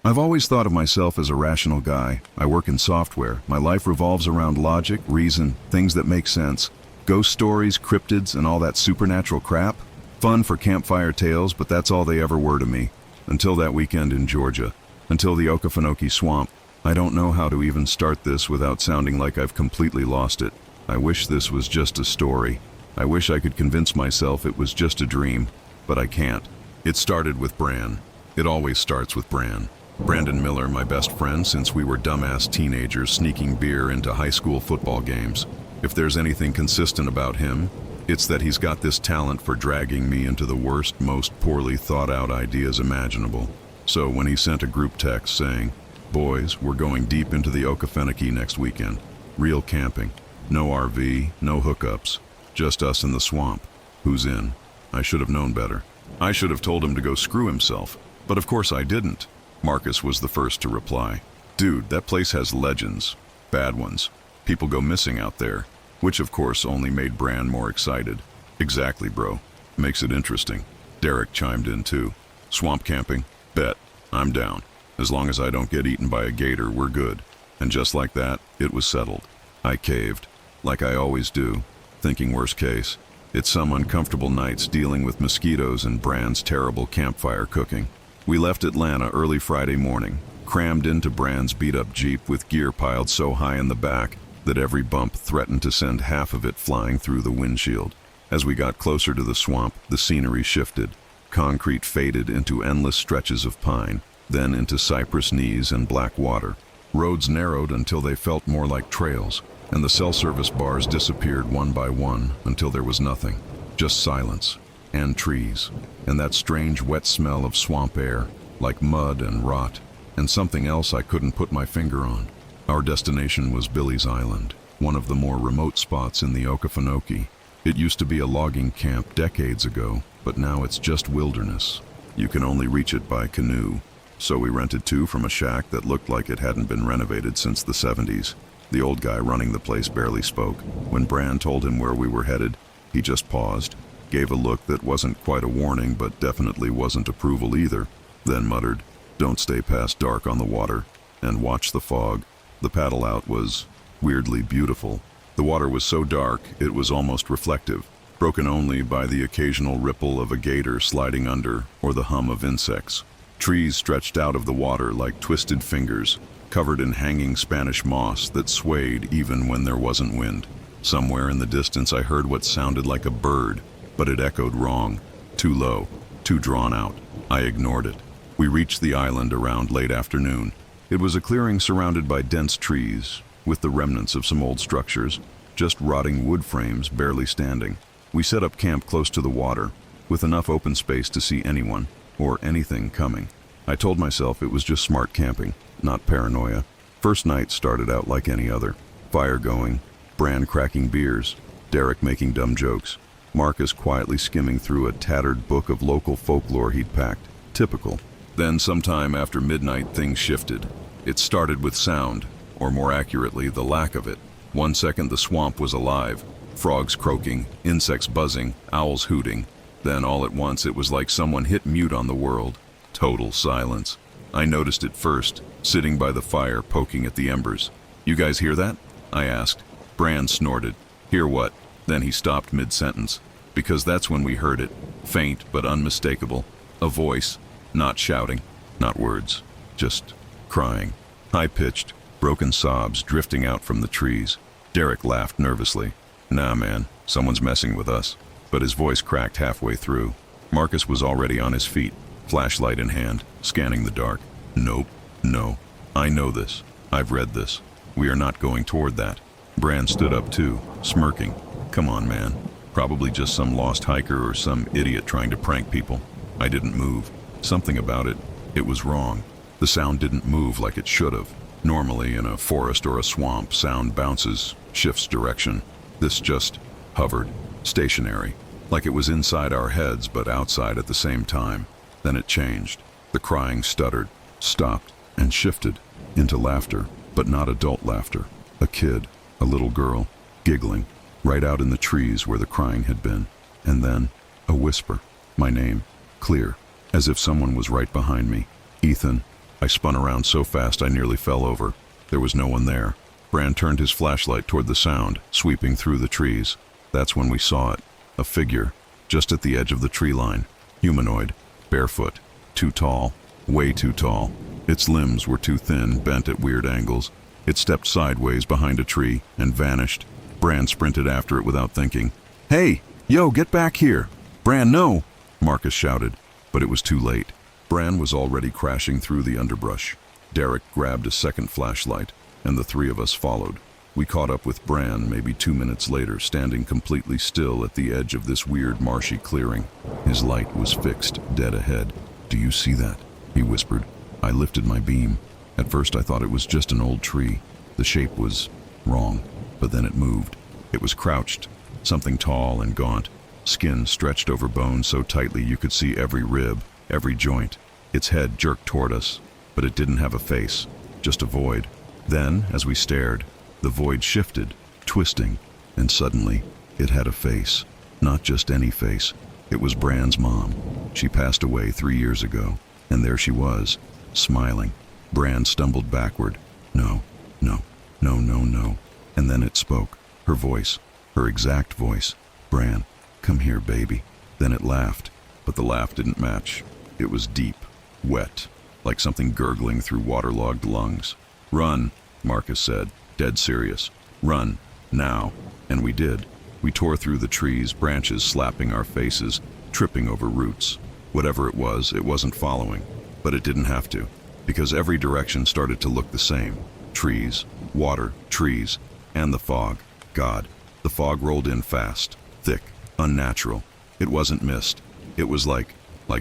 I've always thought of myself as a rational guy. I work in software. My life revolves around logic, reason, things that make sense. Ghost stories, cryptids, and all that supernatural crap. Fun for campfire tales, but that's all they ever were to me. Until that weekend in Georgia. Until the Okefenokee Swamp. I don't know how to even start this without sounding like I've completely lost it. I wish this was just a story. I wish I could convince myself it was just a dream, but I can't. It started with Bran. It always starts with Bran. Brandon Miller, my best friend since we were dumbass teenagers sneaking beer into high school football games. If there's anything consistent about him, it's that he's got this talent for dragging me into the worst, most poorly thought out ideas imaginable. So when he sent a group text saying, "Boys, we're going deep into the Okefenokee next weekend. Real camping. No RV, no hookups. Just us in the swamp. Who's in?" I should have known better. I should have told him to go screw himself. But of course I didn't. Marcus was the first to reply. "Dude, that place has legends. Bad ones. People go missing out there." Which of course only made Bran more excited. "Exactly, bro. Makes it interesting." Derek chimed in too. "Swamp camping? Bet. I'm down. As long as I don't get eaten by a gator, we're good." And just like that, it was settled. I caved, like I always do, thinking worst case. It's some uncomfortable nights dealing with mosquitoes and Bran's terrible campfire cooking. We left Atlanta early Friday morning, crammed into Bran's beat-up Jeep with gear piled so high in the back that every bump threatened to send half of it flying through the windshield. As we got closer to the swamp, the scenery shifted. Concrete faded into endless stretches of pine, then into cypress knees and black water. Roads narrowed until they felt more like trails, and the cell service bars disappeared one by one until there was nothing. Just silence, and trees, and that strange wet smell of swamp air, like mud and rot, and something else I couldn't put my finger on. Our destination was Billy's Island, one of the more remote spots in the Okefenokee. It used to be a logging camp decades ago, but now it's just wilderness. You can only reach it by canoe. So we rented two from a shack that looked like it hadn't been renovated since the 70s. The old guy running the place barely spoke. When Bran told him where we were headed, he just paused, gave a look that wasn't quite a warning but definitely wasn't approval either, then muttered, "Don't stay past dark on the water, and watch the fog." The paddle out was weirdly beautiful. The water was so dark it was almost reflective, broken only by the occasional ripple of a gator sliding under or the hum of insects. Trees stretched out of the water like twisted fingers, covered in hanging Spanish moss that swayed even when there wasn't wind. Somewhere in the distance I heard what sounded like a bird, but it echoed wrong, too low, too drawn out. I ignored it. We reached the island around late afternoon. It was a clearing surrounded by dense trees, with the remnants of some old structures, just rotting wood frames barely standing. We set up camp close to the water, with enough open space to see anyone, or anything coming. I told myself it was just smart camping, not paranoia. First night started out like any other. Fire going, Bran cracking beers, Derek making dumb jokes, Marcus quietly skimming through a tattered book of local folklore he'd packed. Typical. Then sometime after midnight things shifted. It started with sound, or more accurately, the lack of it. 1 second the swamp was alive, frogs croaking, insects buzzing, owls hooting. Then all at once it was like someone hit mute on the world. Total silence. I noticed it first, sitting by the fire poking at the embers. "You guys hear that?" I asked. Bran snorted. "Hear what?" Then he stopped mid-sentence, because that's when we heard it, faint but unmistakable. A voice, not shouting, not words, just crying. High-pitched, broken sobs drifting out from the trees. Derek laughed nervously. "Nah, man, someone's messing with us." But his voice cracked halfway through. Marcus was already on his feet, flashlight in hand, scanning the dark. "Nope, no. I know this. I've read this. We are not going toward that." Bran stood up too, smirking. "Come on, man. Probably just some lost hiker or some idiot trying to prank people." I didn't move. Something about it. It was wrong. The sound didn't move like it should have. Normally, in a forest or a swamp, sound bounces, shifts direction. This just hovered, stationary, like it was inside our heads but outside at the same time. Then it changed. The crying stuttered, stopped, and shifted into laughter, but not adult laughter. A kid, a little girl, giggling, right out in the trees where the crying had been. And then, a whisper. My name, clear, as if someone was right behind me. "Ethan." I spun around so fast I nearly fell over. There was no one there. Bran turned his flashlight toward the sound, sweeping through the trees. That's when we saw it. A figure, just at the edge of the tree line. Humanoid, barefoot, too tall, way too tall. Its limbs were too thin, bent at weird angles. It stepped sideways behind a tree and vanished. Bran sprinted after it without thinking. "Hey, yo, get back here!" "Bran, no!" Marcus shouted, but it was too late. Bran was already crashing through the underbrush. Derek grabbed a second flashlight, and the three of us followed. We caught up with Bran maybe 2 minutes later, standing completely still at the edge of this weird marshy clearing. His light was fixed, dead ahead. "Do you see that?" he whispered. I lifted my beam. At first I thought it was just an old tree. The shape was wrong, but then it moved. It was crouched, something tall and gaunt, skin stretched over bone so tightly you could see every rib, every joint. Its head jerked toward us, but it didn't have a face, just a void. Then, as we stared, the void shifted, twisting, and suddenly it had a face. Not just any face. It was Bran's mom. She passed away 3 years ago, and there she was, smiling. Bran stumbled backward. No, no, no, no, no. And then it spoke. Her voice, her exact voice. "Bran, come here, baby." Then it laughed, but the laugh didn't match. It was deep, wet, like something gurgling through waterlogged lungs. "Run," Marcus said, dead serious. "Run, now." And we did. We tore through the trees, branches slapping our faces, tripping over roots. Whatever it wasn't following. But it didn't have to, because every direction started to look the same. Trees, water, trees, and the fog. God, the fog rolled in fast, thick, unnatural. It wasn't mist. It was like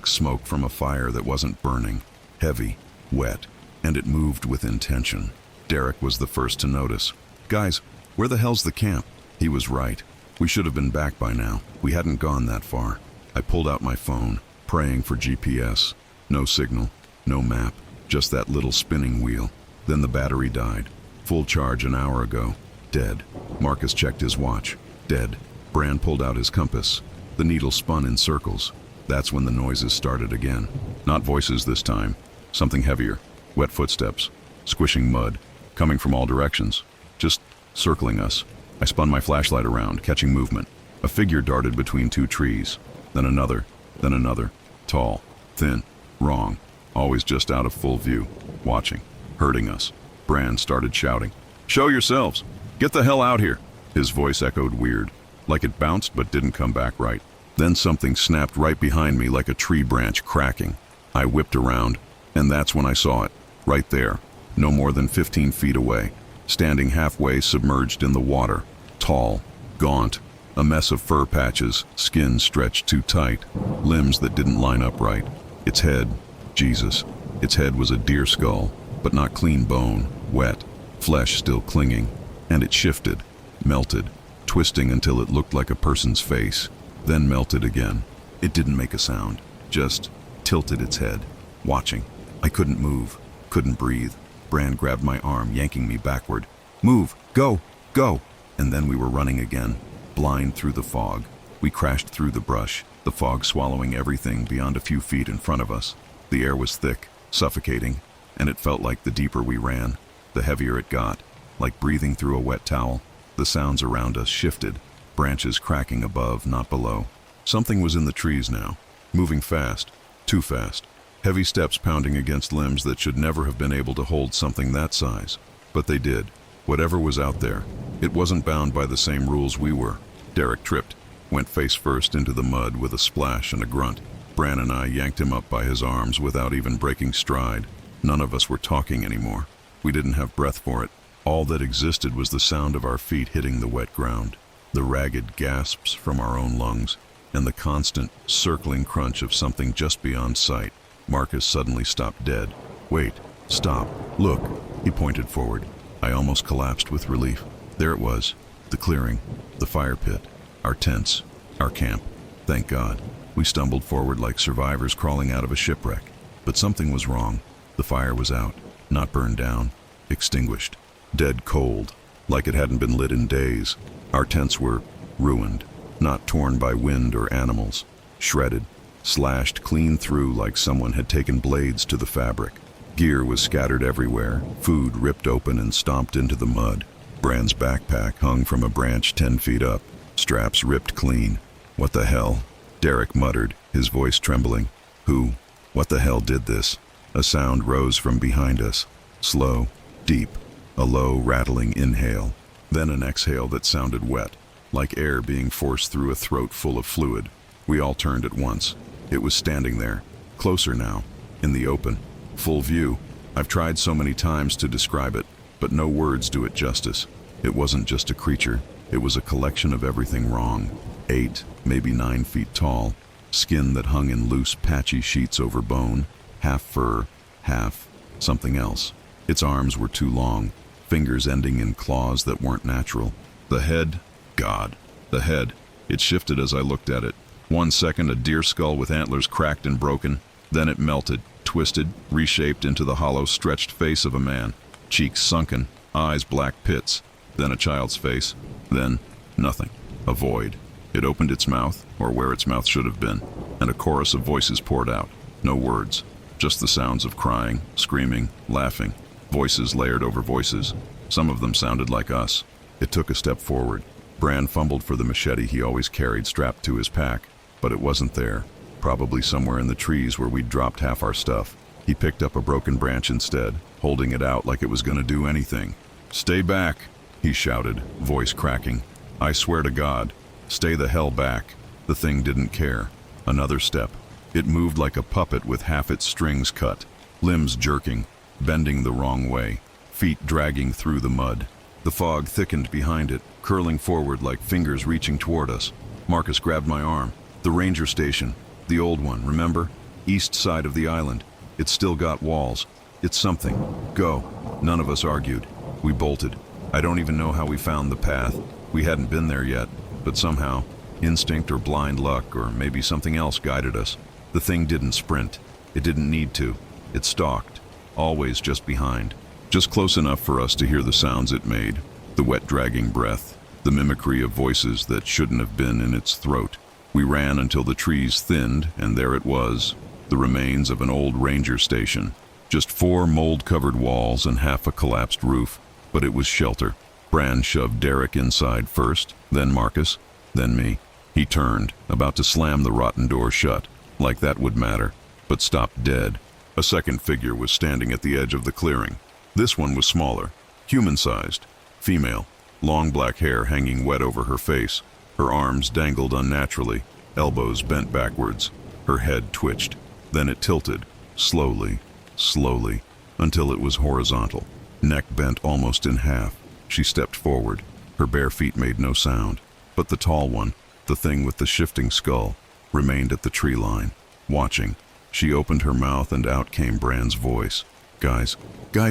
smoke from a fire that wasn't burning. Heavy, wet, and it moved with intention. Derek was the first to notice. "Guys, where the hell's the camp?" He was right. We should have been back by now. We hadn't gone that far. I pulled out my phone, praying for GPS. No signal, no map, just that little spinning wheel. Then the battery died. Full charge an hour ago. Dead. Marcus checked his watch. Dead. Bran pulled out his compass. The needle spun in circles. That's when the noises started again. Not voices this time. Something heavier. Wet footsteps. Squishing mud. Coming from all directions. Just circling us. I spun my flashlight around, catching movement. A figure darted between 2 trees. Then another. Then another. Tall. Thin. Wrong. Always just out of full view. Watching. Hurting us. Bran started shouting. "Show yourselves! Get the hell out here!" His voice echoed weird, like it bounced but didn't come back right. Then something snapped right behind me like a tree branch cracking. I whipped around, and that's when I saw it. Right there, no more than 15 feet away, standing halfway submerged in the water. Tall, gaunt, a mess of fur patches, skin stretched too tight, limbs that didn't line up right. Its head, Jesus, its head was a deer skull, but not clean bone, wet, flesh still clinging. And it shifted, melted, twisting until it looked like a person's face, then melted again. It didn't make a sound, just tilted its head, watching. I couldn't move, couldn't breathe. Bran grabbed my arm, yanking me backward. "Move, go, go!" And then we were running again, blind through the fog. We crashed through the brush, the fog swallowing everything beyond a few feet in front of us. The air was thick, suffocating, and it felt like the deeper we ran, the heavier it got, like breathing through a wet towel. The sounds around us shifted, branches cracking above, not below. Something was in the trees now, moving fast, too fast. Heavy steps pounding against limbs that should never have been able to hold something that size. But they did. Whatever was out there, it wasn't bound by the same rules we were. Derek tripped, went face first into the mud with a splash and a grunt. Bran and I yanked him up by his arms without even breaking stride. None of us were talking anymore. We didn't have breath for it. All that existed was the sound of our feet hitting the wet ground, the ragged gasps from our own lungs, and the constant, circling crunch of something just beyond sight. Marcus suddenly stopped dead. "Wait, stop, look." He pointed forward. I almost collapsed with relief. There it was, the clearing, the fire pit, our tents, our camp. Thank God. We stumbled forward like survivors crawling out of a shipwreck. But something was wrong. The fire was out, not burned down, extinguished, dead cold, like it hadn't been lit in days. Our tents were ruined, not torn by wind or animals, shredded, slashed clean through like someone had taken blades to the fabric. Gear was scattered everywhere, food ripped open and stomped into the mud. Bran's backpack hung from a branch 10 feet up, straps ripped clean. "What the hell?" Derek muttered, his voice trembling. "Who? What the hell did this?" A sound rose from behind us. Slow, deep, a low, rattling inhale. Then an exhale that sounded wet, like air being forced through a throat full of fluid. We all turned at once. It was standing there, closer now, in the open, full view. I've tried so many times to describe it, but no words do it justice. It wasn't just a creature, it was a collection of everything wrong. 8, maybe 9 feet tall, skin that hung in loose, patchy sheets over bone, half fur, half something else. Its arms were too long, fingers ending in claws that weren't natural. The head, God, the head. It shifted as I looked at it. 1 second, a deer skull with antlers cracked and broken. Then it melted, twisted, reshaped into the hollow, stretched face of a man. Cheeks sunken, eyes black pits. Then a child's face. Then nothing. A void. It opened its mouth, or where its mouth should have been, and a chorus of voices poured out. No words. Just the sounds of crying, screaming, laughing. Voices layered over voices. Some of them sounded like us. It took a step forward. Bran fumbled for the machete he always carried strapped to his pack, but it wasn't there. Probably somewhere in the trees where we'd dropped half our stuff. He picked up a broken branch instead, holding it out like it was gonna do anything. "Stay back," he shouted, voice cracking. "I swear to God, stay the hell back." The thing didn't care. Another step. It moved like a puppet with half its strings cut, limbs jerking, bending the wrong way, feet dragging through the mud. The fog thickened behind it, curling forward like fingers reaching toward us. Marcus grabbed my arm. "The ranger station. The old one, remember? East side of the island. It's still got walls. It's something. Go." None of us argued. We bolted. I don't even know how we found the path. We hadn't been there yet, but somehow, instinct or blind luck or maybe something else guided us. The thing didn't sprint. It didn't need to. It stalked, always just behind, just close enough for us to hear the sounds it made, the wet dragging breath, the mimicry of voices that shouldn't have been in its throat. We ran until the trees thinned, and there it was, the remains of an old ranger station. Just 4 mold-covered walls and half a collapsed roof, but it was shelter. Bran shoved Derek inside first, then Marcus, then me. He turned, about to slam the rotten door shut, like that would matter, but stopped dead. A second figure was standing at the edge of the clearing. This one was smaller, human-sized, female, long black hair hanging wet over her face. Her arms dangled unnaturally, elbows bent backwards. Her head twitched. Then it tilted, slowly, slowly, until it was horizontal, neck bent almost in half. She stepped forward. Her bare feet made no sound, but the tall one, the thing with the shifting skull, remained at the tree line, watching. She opened her mouth and out came Bran's voice. Guys,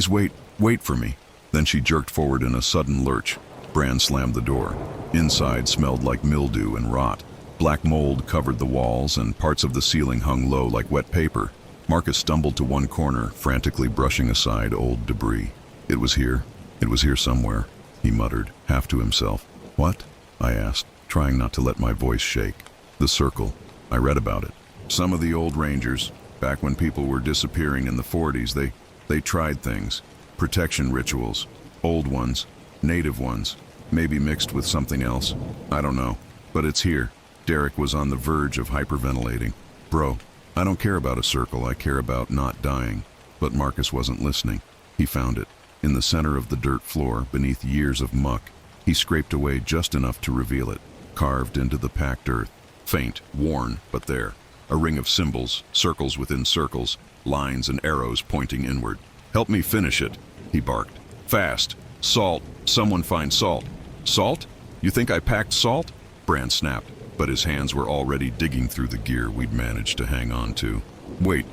wait for me." Then she jerked forward in a sudden lurch. Bran slammed the door. Inside smelled like mildew and rot. Black mold covered the walls and parts of the ceiling hung low like wet paper. Marcus stumbled to one corner, frantically brushing aside old debris. It was here somewhere," he muttered, half to himself. "What?" I asked, trying not to let my voice shake. "The circle. I read about it. Some of the old rangers, back when people were disappearing in the 40s, they tried things. Protection rituals. Old ones. Native ones. Maybe mixed with something else. I don't know. But it's here." Derek was on the verge of hyperventilating. "Bro, I don't care about a circle. I care about not dying." But Marcus wasn't listening. He found it. In the center of the dirt floor, beneath years of muck. He scraped away just enough to reveal it. Carved into the packed earth. Faint, worn, but there. A ring of symbols, circles within circles, lines and arrows pointing inward. "Help me finish it," he barked. "Fast. Salt. Someone find salt." "Salt? You think I packed salt?" Bran snapped, but his hands were already digging through the gear we'd managed to hang on to. Wait,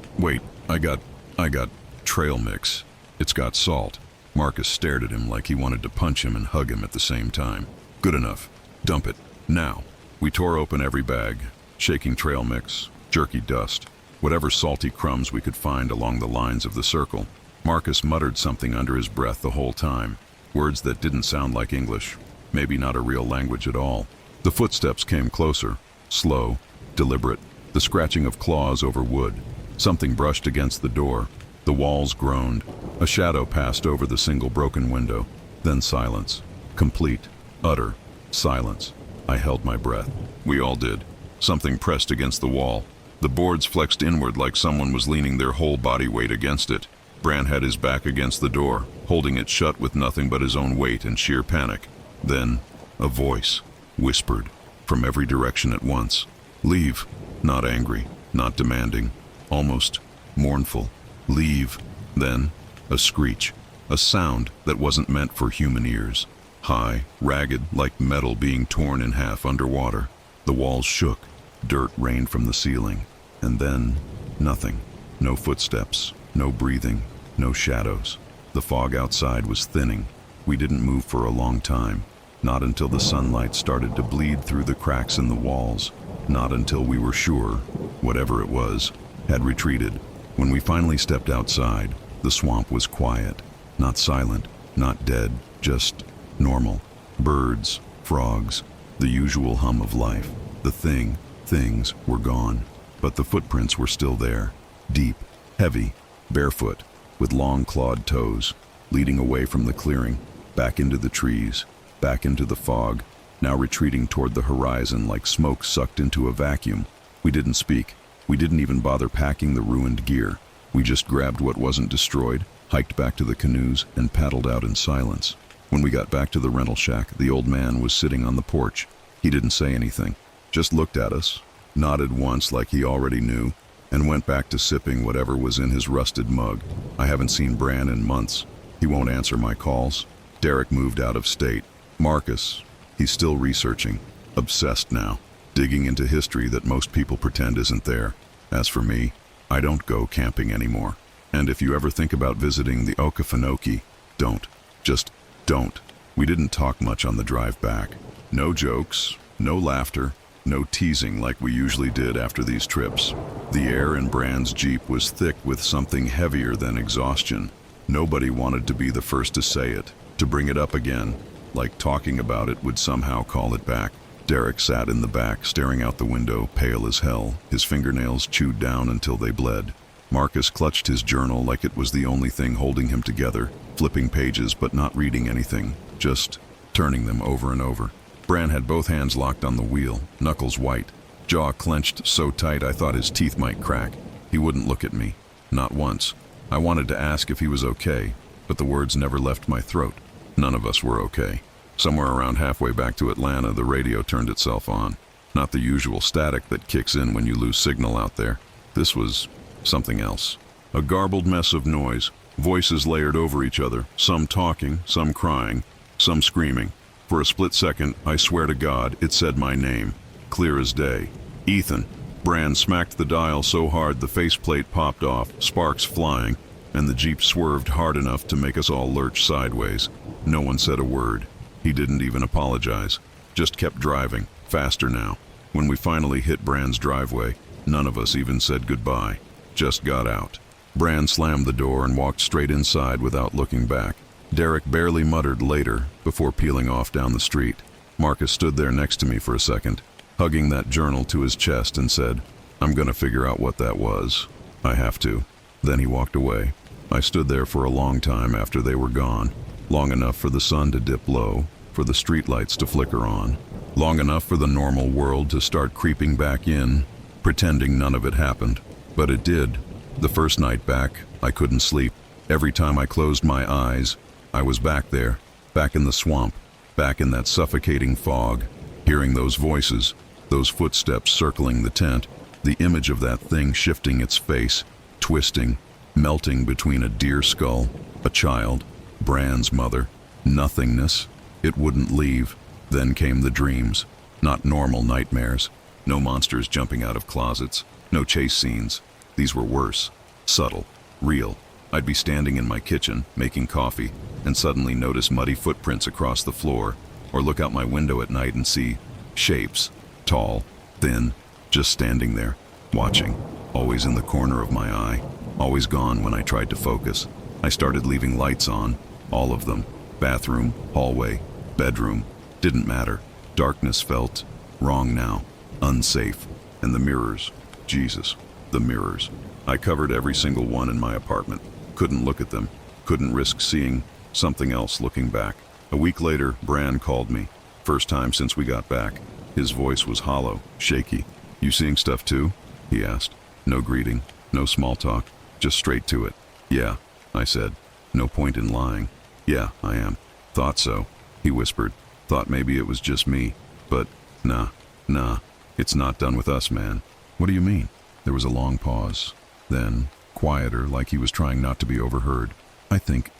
I got trail mix. It's got salt." Marcus stared at him like he wanted to punch him and hug him at the same time. "Good enough. Dump it. Now." We tore open every bag, shaking trail mix, jerky dust, whatever salty crumbs we could find along the lines of the circle. Marcus muttered something under his breath the whole time, words that didn't sound like English, maybe not a real language at all. The footsteps came closer, slow, deliberate, the scratching of claws over wood. Something brushed against the door. The walls groaned. A shadow passed over the single broken window. Then silence. Complete, utter silence. I held my breath. We all did. Something pressed against the wall. The boards flexed inward like someone was leaning their whole body weight against it. Bran had his back against the door, holding it shut with nothing but his own weight and sheer panic. Then, a voice whispered from every direction at once. Leave. Not angry, not demanding, almost mournful. Leave. Then, a screech, a sound that wasn't meant for human ears. High, ragged, like metal being torn in half underwater. The walls shook. Dirt rained from the ceiling. And then, nothing. No footsteps, no breathing, no shadows. The fog outside was thinning. We didn't move for a long time. Not until the sunlight started to bleed through the cracks in the walls. Not until we were sure, whatever it was, had retreated. When we finally stepped outside, the swamp was quiet. Not silent, not dead, just normal. Birds, frogs, the usual hum of life. Things were gone. But the footprints were still there. Deep, heavy, barefoot, with long clawed toes, leading away from the clearing, back into the trees, back into the fog, now retreating toward the horizon like smoke sucked into a vacuum. We didn't speak. We didn't even bother packing the ruined gear. We just grabbed what wasn't destroyed, hiked back to the canoes, and paddled out in silence. When we got back to the rental shack, the old man was sitting on the porch. He didn't say anything, just looked at us, nodded once like he already knew, and went back to sipping whatever was in his rusted mug. I haven't seen Bran in months. He won't answer my calls. Derek moved out of state. Marcus, he's still researching, obsessed now, digging into history that most people pretend isn't there. As for me, I don't go camping anymore. And if you ever think about visiting the Okefenokee, don't. Just don't. We didn't talk much on the drive back. No jokes, no laughter, no teasing like we usually did after these trips. The air in Bran's Jeep was thick with something heavier than exhaustion. Nobody wanted to be the first to say it, to bring it up again, like talking about it would somehow call it back. Derek sat in the back, staring out the window, pale as hell, his fingernails chewed down until they bled. Marcus clutched his journal like it was the only thing holding him together, flipping pages but not reading anything, just turning them over and over. Bran had both hands locked on the wheel, knuckles white, jaw clenched so tight I thought his teeth might crack. He wouldn't look at me, not once. I wanted to ask if he was okay, but the words never left my throat. None of us were okay. Somewhere around halfway back to Atlanta, the radio turned itself on. Not the usual static that kicks in when you lose signal out there. This was something else. A garbled mess of noise, voices layered over each other, some talking, some crying, some screaming. For a split second, I swear to God, it said my name, clear as day. Ethan. Bran smacked the dial so hard the faceplate popped off, sparks flying, and the Jeep swerved hard enough to make us all lurch sideways. No one said a word. He didn't even apologize, just kept driving, faster now. When we finally hit Bran's driveway, none of us even said goodbye, just got out. Bran slammed the door and walked straight inside without looking back. Derek barely muttered later before peeling off down the street. Marcus stood there next to me for a second, hugging that journal to his chest and said, "I'm gonna figure out what that was. I have to." Then he walked away. I stood there for a long time after they were gone, long enough for the sun to dip low, for the streetlights to flicker on, long enough for the normal world to start creeping back in, pretending none of it happened. But it did. The first night back, I couldn't sleep. Every time I closed my eyes, I was back there, back in the swamp, back in that suffocating fog, hearing those voices, those footsteps circling the tent, the image of that thing shifting its face, twisting, melting between a deer skull, a child, Bran's mother, nothingness. It wouldn't leave. Then came the dreams. Not normal nightmares. No monsters jumping out of closets. No chase scenes. These were worse. Subtle. Real. I'd be standing in my kitchen, making coffee, and suddenly notice muddy footprints across the floor, or look out my window at night and see shapes, tall, thin, just standing there, watching, always in the corner of my eye, always gone when I tried to focus. I started leaving lights on, all of them, bathroom, hallway, bedroom, didn't matter. Darkness felt wrong now, unsafe, and the mirrors, Jesus, the mirrors. I covered every single one in my apartment. Couldn't look at them. Couldn't risk seeing something else looking back. A week later, Bran called me. First time since we got back. His voice was hollow, shaky. "You seeing stuff too?" he asked. No greeting, no small talk, just straight to it. "Yeah," I said. No point in lying. "Yeah, I am." "Thought so," he whispered. "Thought maybe it was just me. But, nah, it's not done with us, man." "What do you mean?" There was a long pause. Then, quieter, like he was trying not to be overheard. I think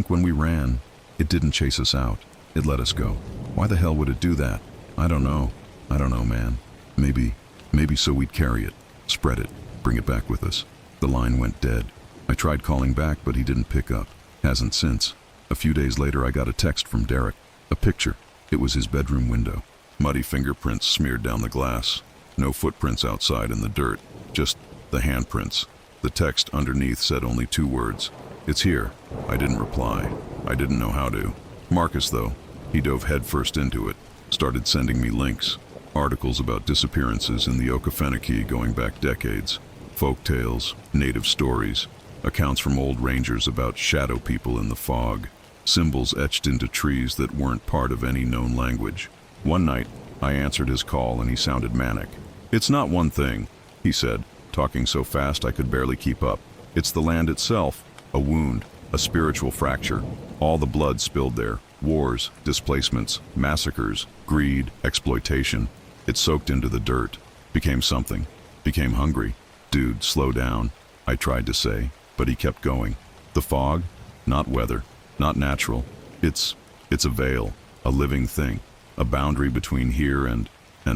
when we ran, it didn't chase us out. It let us go. Why the hell would it do that? I don't know, man. Maybe so we'd carry it, spread it, bring it back with us." The line went dead. I tried calling back, but he didn't pick up. Hasn't since. A few days later, I got a text from Derek. A picture. It was his bedroom window. Muddy fingerprints smeared down the glass. No footprints outside in the dirt. Just the handprints. The text underneath said only 2 words. "It's here." I didn't reply. I didn't know how to. Marcus, though, he dove headfirst into it. Started sending me links. Articles about disappearances in the Okefenokee going back decades. Folk tales, native stories. Accounts from old rangers about shadow people in the fog. Symbols etched into trees that weren't part of any known language. One night, I answered his call and he sounded manic. "It's not one thing," he said, talking so fast I could barely keep up. "It's the land itself. A wound, a spiritual fracture. All the blood spilled there. Wars, displacements, massacres, greed, exploitation. It soaked into the dirt. Became something. Became hungry. Dude, slow down," I tried to say, but he kept going. "The fog? Not weather. Not natural. It's a veil. A living thing. A boundary between here and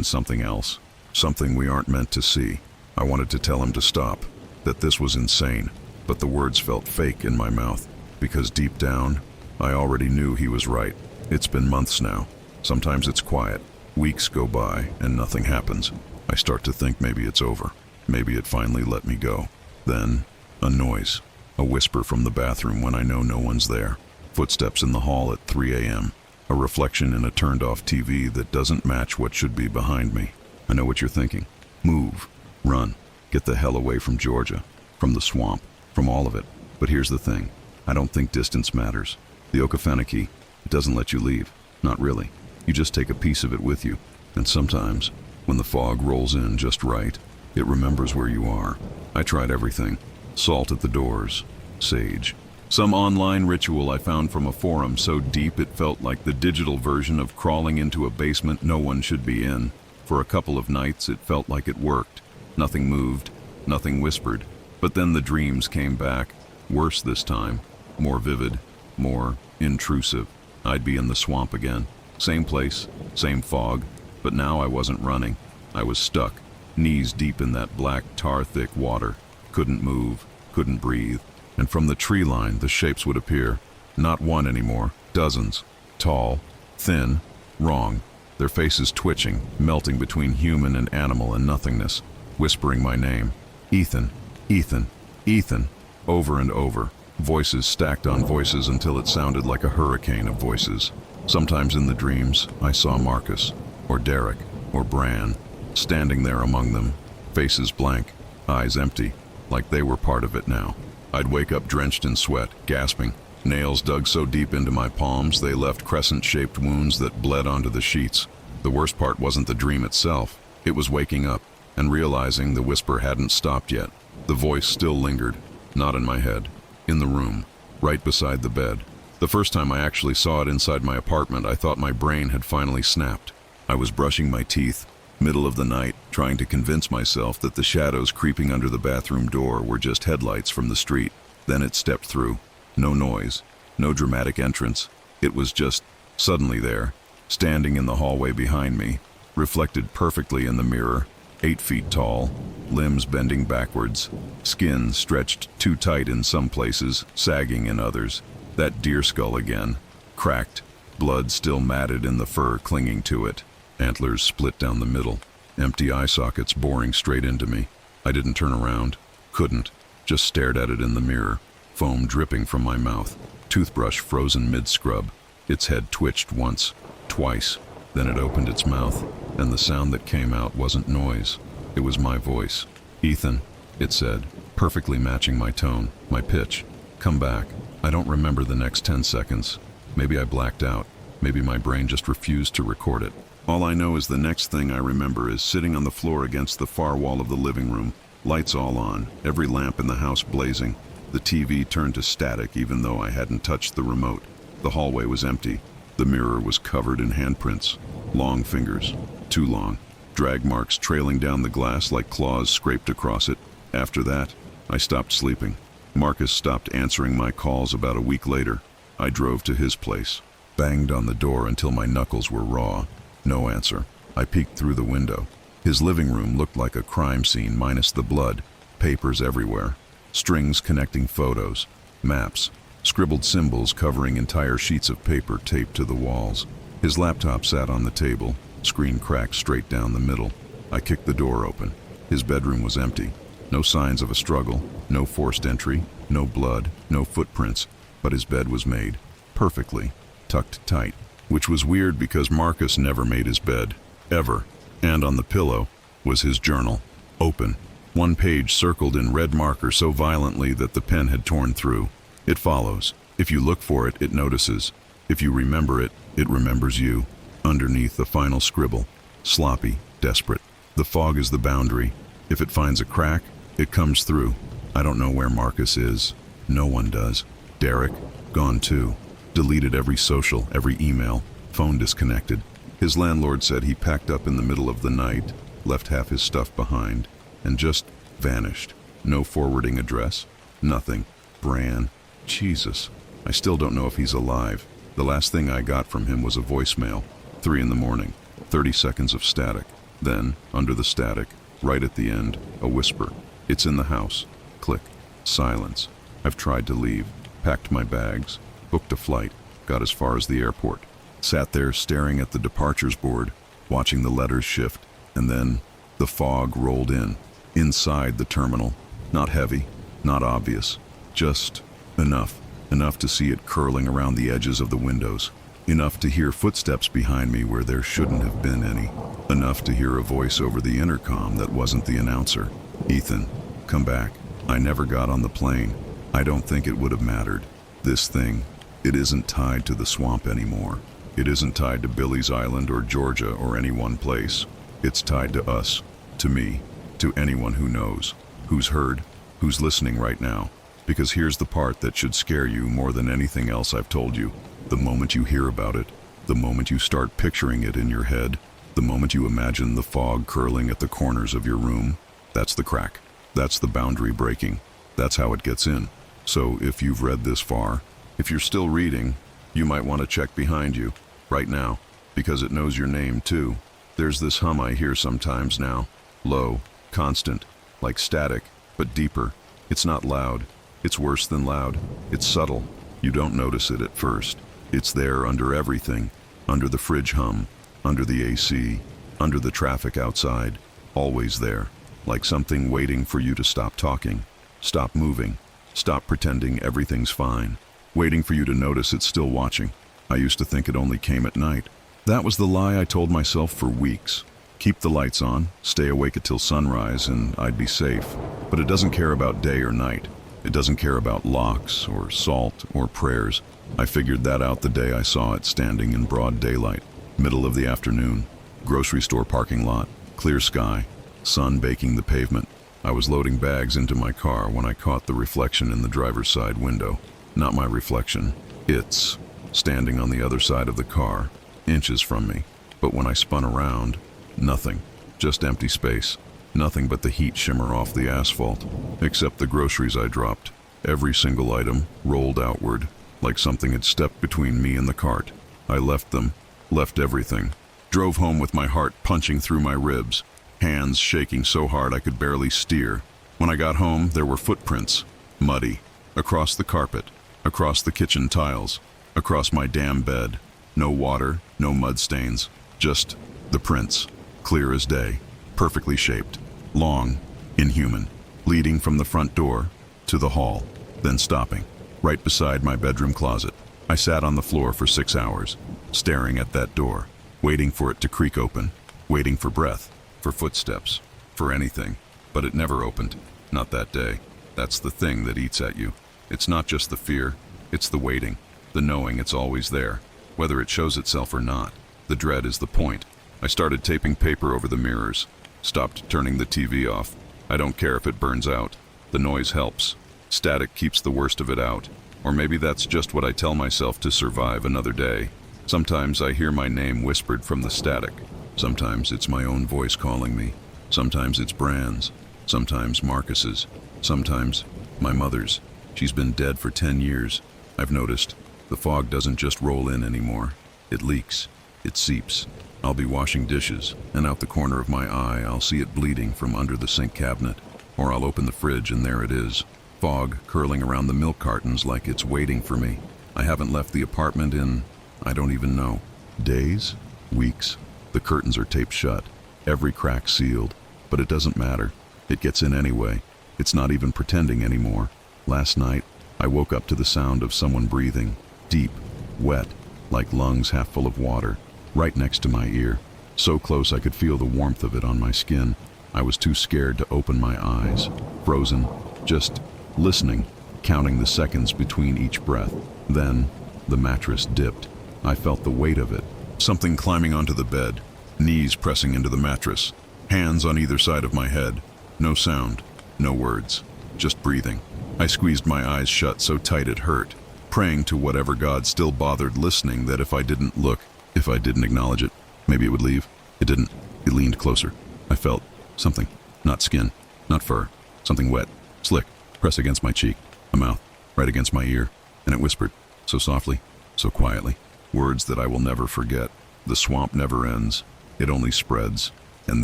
something else. Something we aren't meant to see." I wanted to tell him to stop, that this was insane, but the words felt fake in my mouth, because deep down, I already knew he was right. It's been months now. Sometimes it's quiet. Weeks go by and nothing happens. I start to think maybe it's over. Maybe it finally let me go. Then, a noise. A whisper from the bathroom when I know no one's there. Footsteps in the hall at 3 a.m. A reflection in a turned-off TV that doesn't match what should be behind me. I know what you're thinking. Move. Run. Get the hell away from Georgia. From the swamp. From all of it. But here's the thing. I don't think distance matters. The Okefenokee, it doesn't let you leave. Not really. You just take a piece of it with you. And sometimes, when the fog rolls in just right, it remembers where you are. I tried everything. Salt at the doors. Sage. Some online ritual I found from a forum so deep it felt like the digital version of crawling into a basement no one should be in. For a couple of nights it felt like it worked. Nothing moved. Nothing whispered. But then the dreams came back. Worse this time. More vivid. More intrusive. I'd be in the swamp again. Same place. Same fog. But now I wasn't running. I was stuck. Knees deep in that black tar-thick water. Couldn't move. Couldn't breathe. And from the tree line, the shapes would appear. Not one anymore. Dozens. Tall. Thin. Wrong. Their faces twitching, melting between human and animal and nothingness. Whispering my name. Ethan. Ethan. Ethan. Over and over. Voices stacked on voices until it sounded like a hurricane of voices. Sometimes in the dreams, I saw Marcus. Or Derek. Or Bran. Standing there among them. Faces blank. Eyes empty. Like they were part of it now. I'd wake up drenched in sweat, gasping. Nails dug so deep into my palms they left crescent-shaped wounds that bled onto the sheets. The worst part wasn't the dream itself. It was waking up and realizing the whisper hadn't stopped yet. The voice still lingered, not in my head, in the room, right beside the bed. The first time I actually saw it inside my apartment, I thought my brain had finally snapped. I was brushing my teeth, middle of the night, trying to convince myself that the shadows creeping under the bathroom door were just headlights from the street. Then it stepped through. No noise, no dramatic entrance. It was just suddenly there, standing in the hallway behind me, reflected perfectly in the mirror, 8 feet tall, limbs bending backwards, skin stretched too tight in some places, sagging in others. That deer skull again, cracked, blood still matted in the fur clinging to it. Antlers split down the middle, empty eye sockets boring straight into me. I didn't turn around, couldn't, just stared at it in the mirror, foam dripping from my mouth, toothbrush frozen mid-scrub. Its head twitched once, twice, then it opened its mouth, and the sound that came out wasn't noise. It was my voice. "Ethan," it said, perfectly matching my tone, my pitch. Come back. I don't remember the next 10 seconds. Maybe I blacked out. Maybe my brain just refused to record it. All I know is the next thing I remember is sitting on the floor against the far wall of the living room, lights all on, every lamp in the house blazing. The TV turned to static even though I hadn't touched the remote. The hallway was empty. The mirror was covered in handprints. Long fingers. Too long. Drag marks trailing down the glass like claws scraped across it. After that, I stopped sleeping. Marcus stopped answering my calls about a week later. I drove to his place. Banged on the door until my knuckles were raw. No answer. I peeked through the window. His living room looked like a crime scene minus the blood. Papers everywhere. Strings connecting photos. Maps. Scribbled symbols covering entire sheets of paper taped to the walls. His laptop sat on the table. Screen cracked straight down the middle. I kicked the door open. His bedroom was empty. No signs of a struggle. No forced entry. No blood. No footprints. But his bed was made. Perfectly. Tucked tight. Which was weird because Marcus never made his bed. Ever. And on the pillow was his journal. Open. One page circled in red marker so violently that the pen had torn through. It follows. If you look for it, it notices. If you remember it, it remembers you. Underneath the final scribble. Sloppy. Desperate. The fog is the boundary. If it finds a crack, it comes through. I don't know where Marcus is. No one does. Derek? Gone too. Deleted every social, every email. Phone disconnected. His landlord said he packed up in the middle of the night, left half his stuff behind, and just vanished. No forwarding address. Nothing. Bran. Jesus. I still don't know if he's alive. The last thing I got from him was a voicemail. 3 a.m. 30 seconds of static. Then, under the static, right at the end, a whisper. It's in the house. Click. Silence. I've tried to leave. Packed my bags. Booked a flight. Got as far as the airport. Sat there staring at the departures board, watching the letters shift, and then the fog rolled in. Inside the terminal. Not heavy. Not obvious. Just enough. Enough to see it curling around the edges of the windows. Enough to hear footsteps behind me where there shouldn't have been any. Enough to hear a voice over the intercom that wasn't the announcer. Ethan, come back. I never got on the plane. I don't think it would have mattered. This thing, it isn't tied to the swamp anymore. It isn't tied to Billy's Island or Georgia or any one place. It's tied to us, to me, to anyone who knows, who's heard, who's listening right now. Because here's the part that should scare you more than anything else I've told you. The moment you hear about it, the moment you start picturing it in your head, the moment you imagine the fog curling at the corners of your room, that's the crack. That's the boundary breaking. That's how it gets in. So if you've read this far, if you're still reading, you might want to check behind you, right now, because it knows your name too. There's this hum I hear sometimes now. Low, constant, like static, but deeper. It's not loud. It's worse than loud. It's subtle. You don't notice it at first. It's there under everything. Under the fridge hum, under the AC, under the traffic outside. Always there. Like something waiting for you to stop talking, stop moving, stop pretending everything's fine. Waiting for you to notice it's still watching. I used to think it only came at night. That was the lie I told myself for weeks. Keep the lights on, stay awake until sunrise, and I'd be safe. But it doesn't care about day or night. It doesn't care about locks or salt or prayers. I figured that out the day I saw it standing in broad daylight. Middle of the afternoon. Grocery store parking lot. Clear sky. Sun baking the pavement. I was loading bags into my car when I caught the reflection in the driver's side window. Not my reflection. It's standing on the other side of the car, inches from me. But when I spun around, nothing. Just empty space. Nothing but the heat shimmer off the asphalt, except the groceries I dropped. Every single item rolled outward, like something had stepped between me and the cart. I left them, left everything. Drove home with my heart punching through my ribs, hands shaking so hard I could barely steer. When I got home, there were footprints, muddy, across the carpet, across the kitchen tiles, across my damn bed. No water, no mud stains, just the prints, clear as day, perfectly shaped. Long, inhuman, leading from the front door to the hall, then stopping, right beside my bedroom closet. I sat on the floor for 6 hours, staring at that door, waiting for it to creak open, waiting for breath, for footsteps, for anything. But it never opened, not that day. That's the thing that eats at you. It's not just the fear, it's the waiting, the knowing it's always there, whether it shows itself or not. The dread is the point. I started taping paper over the mirrors, stopped turning the TV off. I don't care if it burns out. The noise helps. Static keeps the worst of it out. Or maybe that's just what I tell myself to survive another day. Sometimes I hear my name whispered from the static. Sometimes it's my own voice calling me. Sometimes it's Bran's. Sometimes Marcus's. Sometimes my mother's. She's been dead for 10 years. I've noticed. The fog doesn't just roll in anymore. It leaks. It seeps. I'll be washing dishes, and out the corner of my eye I'll see it bleeding from under the sink cabinet. Or I'll open the fridge and there it is. Fog curling around the milk cartons like it's waiting for me. I haven't left the apartment in, I don't even know, days? Weeks? The curtains are taped shut, every crack sealed, but it doesn't matter. It gets in anyway. It's not even pretending anymore. Last night, I woke up to the sound of someone breathing, deep, wet, like lungs half full of water, right next to my ear. So close I could feel the warmth of it on my skin. I was too scared to open my eyes. Frozen, just listening, counting the seconds between each breath. Then, the mattress dipped. I felt the weight of it. Something climbing onto the bed, knees pressing into the mattress, hands on either side of my head. No sound, no words, just breathing. I squeezed my eyes shut so tight it hurt, praying to whatever God still bothered listening that if I didn't look, if I didn't acknowledge it, maybe it would leave. It didn't. It leaned closer. I felt something, not skin, not fur, something wet, slick, press against my cheek, a mouth, right against my ear, and it whispered, so softly, so quietly, words that I will never forget. The swamp never ends, it only spreads. And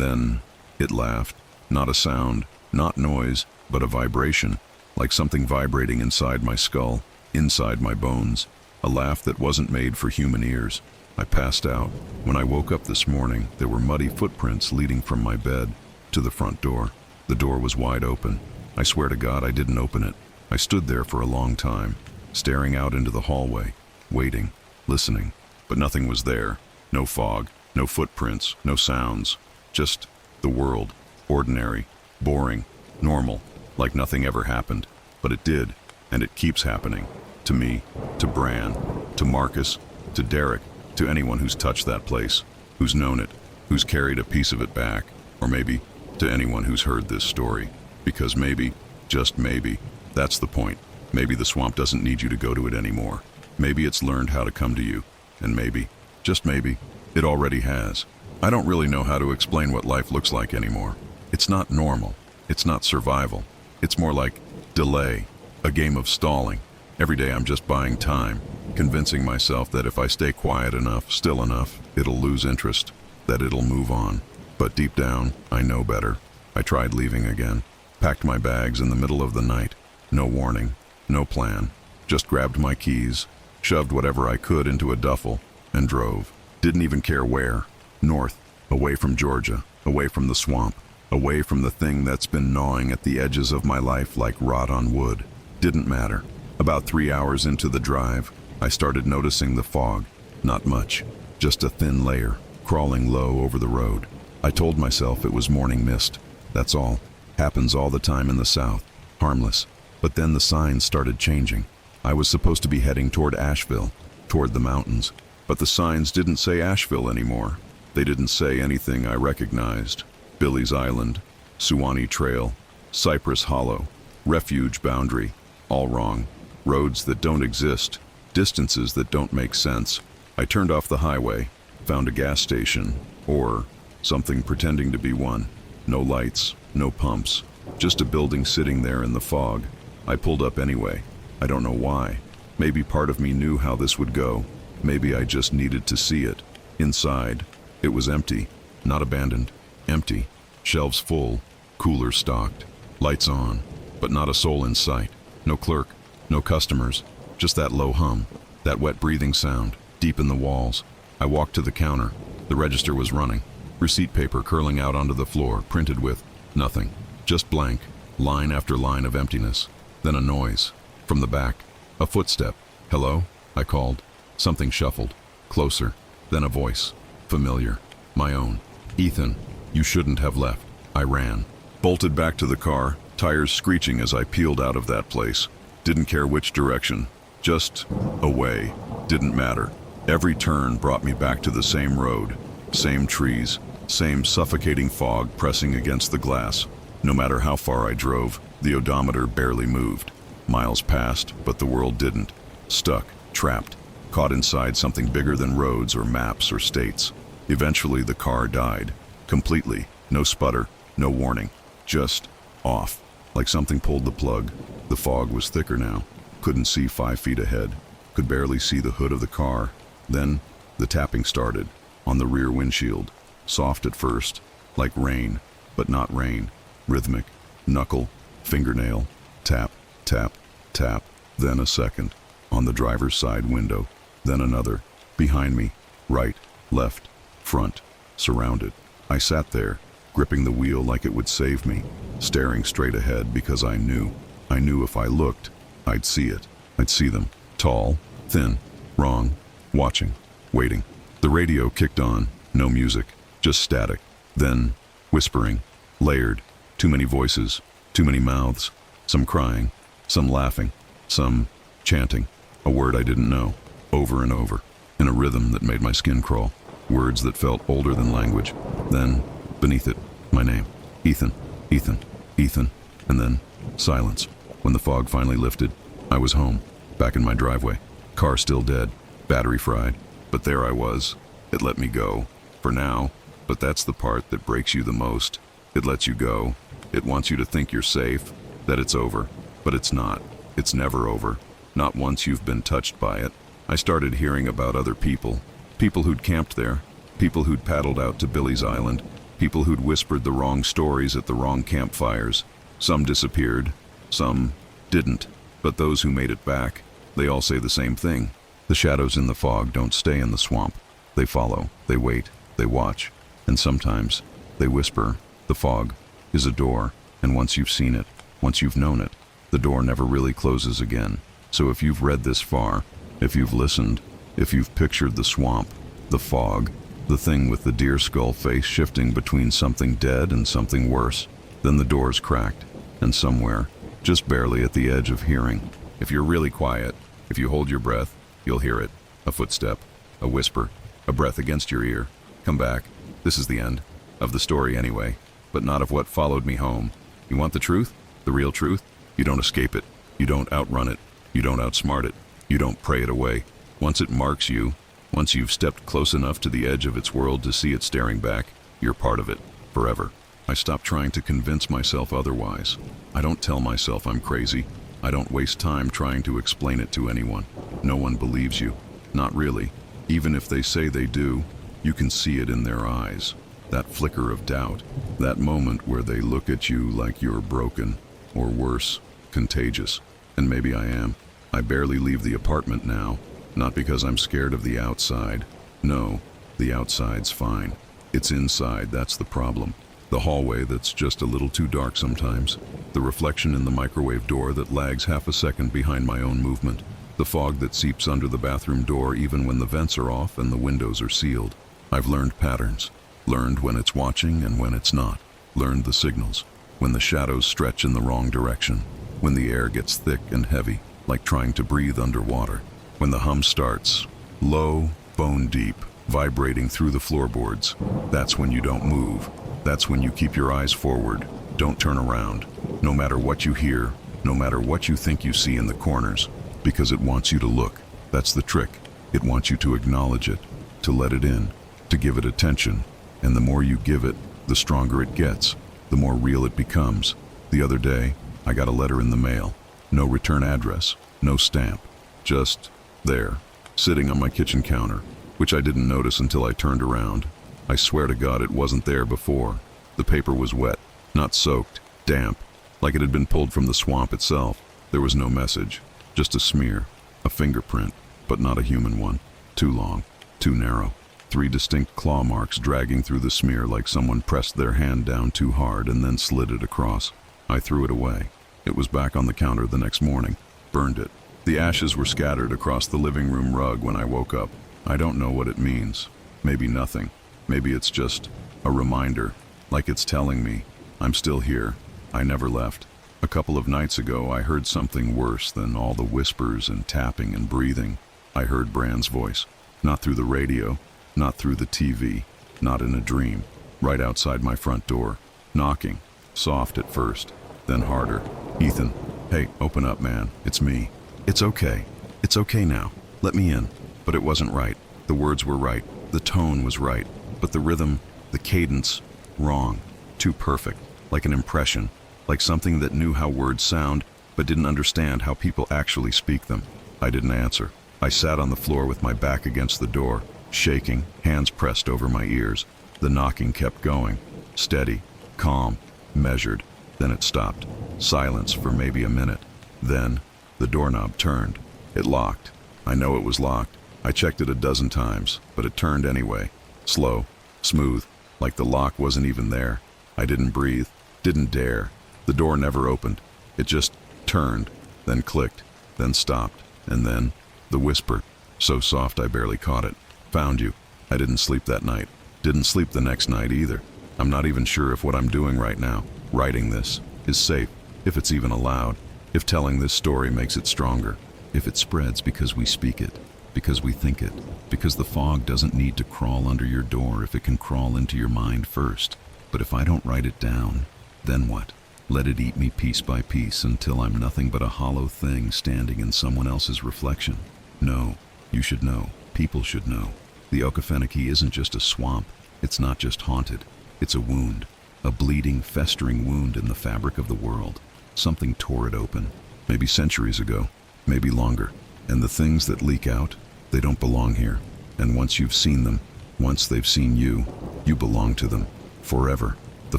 then, it laughed. Not a sound, not noise, but a vibration, like something vibrating inside my skull, inside my bones. A laugh that wasn't made for human ears. I passed out. When I woke up this morning, there were muddy footprints leading from my bed to the front door. The door was wide open. I swear to God I didn't open it. I stood there for a long time, staring out into the hallway, waiting, listening, but nothing was there. No fog, no footprints, no sounds, just the world, ordinary, boring, normal, like nothing ever happened. But it did, and it keeps happening. To me, to Bran, to Marcus, to Derek, to anyone who's touched that place, who's known it, who's carried a piece of it back, or maybe to anyone who's heard this story. Because maybe, just maybe, that's the point. Maybe the swamp doesn't need you to go to it anymore. Maybe it's learned how to come to you. And maybe, just maybe, it already has. I don't really know how to explain what life looks like anymore. It's not normal. It's not survival. It's more like delay, a game of stalling. Every day I'm just buying time, convincing myself that if I stay quiet enough, still enough, it'll lose interest, that it'll move on. But deep down, I know better. I tried leaving again. Packed my bags in the middle of the night. No warning, no plan. Just grabbed my keys, shoved whatever I could into a duffel, and drove. Didn't even care where. North, away from Georgia, away from the swamp, away from the thing that's been gnawing at the edges of my life like rot on wood. Didn't matter. About 3 hours into the drive, I started noticing the fog. Not much, just a thin layer, crawling low over the road. I told myself it was morning mist. That's all. Happens all the time in the South. Harmless. But then the signs started changing. I was supposed to be heading toward Asheville, toward the mountains. But the signs didn't say Asheville anymore. They didn't say anything I recognized. Billy's Island, Suwannee Trail, Cypress Hollow, Refuge Boundary. All wrong. Roads that don't exist. Distances that don't make sense. I turned off the highway, found a gas station, or something pretending to be one. No lights, no pumps, just a building sitting there in the fog. I pulled up anyway. I don't know why. Maybe part of me knew how this would go. Maybe I just needed to see it. Inside, it was empty, not abandoned, empty. Shelves full, coolers stocked, lights on, but not a soul in sight. No clerk, no customers, just that low hum, that wet breathing sound, deep in the walls. I walked to the counter. The register was running. Receipt paper curling out onto the floor, printed with nothing. Just blank, line after line of emptiness. Then a noise. From the back. A footstep. Hello? I called. Something shuffled. Closer. Then a voice. Familiar. My own. Ethan, you shouldn't have left. I ran. Bolted back to the car, tires screeching as I peeled out of that place. Didn't care which direction. Just away. Didn't matter. Every turn brought me back to the same road, same trees, same suffocating fog pressing against the glass. No matter how far I drove, the odometer barely moved. Miles passed, but the world didn't. Stuck, trapped, caught inside something bigger than roads or maps or states. Eventually the car died. Completely. No sputter, no warning. Just off. Like something pulled the plug. The fog was thicker now. Couldn't see 5 feet ahead. Could barely see the hood of the car. Then the tapping started, on the rear windshield. Soft at first, like rain, but not rain. Rhythmic, knuckle, fingernail, tap, tap, tap. Then a second, on the driver's side window. Then another, behind me, right, left, front, surrounded. I sat there, gripping the wheel like it would save me, staring straight ahead because I knew if I looked, I'd see it. I'd see them, tall, thin, wrong, watching, waiting. The radio kicked on, no music, just static. Then, whispering, layered, too many voices, too many mouths, some crying, some laughing, some chanting, a word I didn't know, over and over, in a rhythm that made my skin crawl, words that felt older than language. Then, beneath it, my name, Ethan, Ethan, Ethan, and then silence. When the fog finally lifted, I was home, back in my driveway, car still dead, battery fried, but there I was. It let me go, for now, but that's the part that breaks you the most. It lets you go. It wants you to think you're safe, that it's over, but it's not. It's never over, not once you've been touched by it. I started hearing about other people who'd camped there, people who'd paddled out to Billy's Island, people who'd whispered the wrong stories at the wrong campfires. Some disappeared, some didn't, but those who made it back, they all say the same thing. The shadows in the fog don't stay in the swamp. They follow, they wait, they watch, and sometimes they whisper. The fog is a door, and once you've seen it, once you've known it, the door never really closes again. So if you've read this far, if you've listened, if you've pictured the swamp, the fog, the thing with the deer skull face shifting between something dead and something worse, then the door's cracked, and somewhere, just barely at the edge of hearing, if you're really quiet, if you hold your breath, you'll hear it. A footstep, a whisper, a breath against your ear. Come back. This is the end. Of the story anyway, but not of what followed me home. You want the truth? The real truth? You don't escape it. You don't outrun it. You don't outsmart it. You don't pray it away. Once it marks you, once you've stepped close enough to the edge of its world to see it staring back, you're part of it, forever. I stopped trying to convince myself otherwise. I don't tell myself I'm crazy. I don't waste time trying to explain it to anyone. No one believes you. Not really. Even if they say they do, you can see it in their eyes. That flicker of doubt. That moment where they look at you like you're broken, or worse, contagious. And maybe I am. I barely leave the apartment now. Not because I'm scared of the outside. No, the outside's fine. It's inside that's the problem. The hallway that's just a little too dark sometimes. The reflection in the microwave door that lags half a second behind my own movement. The fog that seeps under the bathroom door even when the vents are off and the windows are sealed. I've learned patterns. Learned when it's watching and when it's not. Learned the signals. When the shadows stretch in the wrong direction. When the air gets thick and heavy, like trying to breathe underwater. When the hum starts, low, bone deep, vibrating through the floorboards. That's when you don't move. That's when you keep your eyes forward. Don't turn around. No matter what you hear, no matter what you think you see in the corners. Because it wants you to look. That's the trick. It wants you to acknowledge it, to let it in, to give it attention. And the more you give it, the stronger it gets, the more real it becomes. The other day, I got a letter in the mail. No return address, no stamp. Just there, sitting on my kitchen counter, which I didn't notice until I turned around. I swear to God it wasn't there before. The paper was wet, not soaked, damp, like it had been pulled from the swamp itself. There was no message, just a smear, a fingerprint, but not a human one. Too long, too narrow. 3 distinct claw marks dragging through the smear like someone pressed their hand down too hard and then slid it across. I threw it away. It was back on the counter the next morning. Burned it. The ashes were scattered across the living room rug when I woke up. I don't know what it means. Maybe nothing. Maybe it's just a reminder, like it's telling me, I'm still here. I never left. A couple of nights ago, I heard something worse than all the whispers and tapping and breathing. I heard Brand's voice. Not through the radio, not through the TV, not in a dream. Right outside my front door. Knocking. Soft at first, then harder. "Ethan, hey, open up, man. It's me." "It's okay. It's okay now. Let me in." But it wasn't right. The words were right. The tone was right. But the rhythm, the cadence, wrong. Too perfect. Like an impression. Like something that knew how words sound, but didn't understand how people actually speak them. I didn't answer. I sat on the floor with my back against the door, shaking, hands pressed over my ears. The knocking kept going. Steady, calm, measured. Then it stopped. Silence for maybe a minute. Then, the doorknob turned. It locked. I know it was locked. I checked it a dozen times, but it turned anyway. Slow, smooth, like the lock wasn't even there. I didn't breathe, didn't dare. The door never opened. It just turned, then clicked, then stopped, and then the whisper, so soft I barely caught it. "Found you." I didn't sleep that night. Didn't sleep the next night either. I'm not even sure if what I'm doing right now, writing this, is safe, if it's even allowed, if telling this story makes it stronger, if it spreads because we speak it, because we think it, because the fog doesn't need to crawl under your door if it can crawl into your mind first. But if I don't write it down, then what? Let it eat me piece by piece until I'm nothing but a hollow thing standing in someone else's reflection. No, you should know. People should know. The Okefenokee isn't just a swamp. It's not just haunted. It's a wound. A bleeding, festering wound in the fabric of the world. Something tore it open. Maybe centuries ago. Maybe longer. And the things that leak out, they don't belong here. And once you've seen them, once they've seen you, you belong to them. Forever. The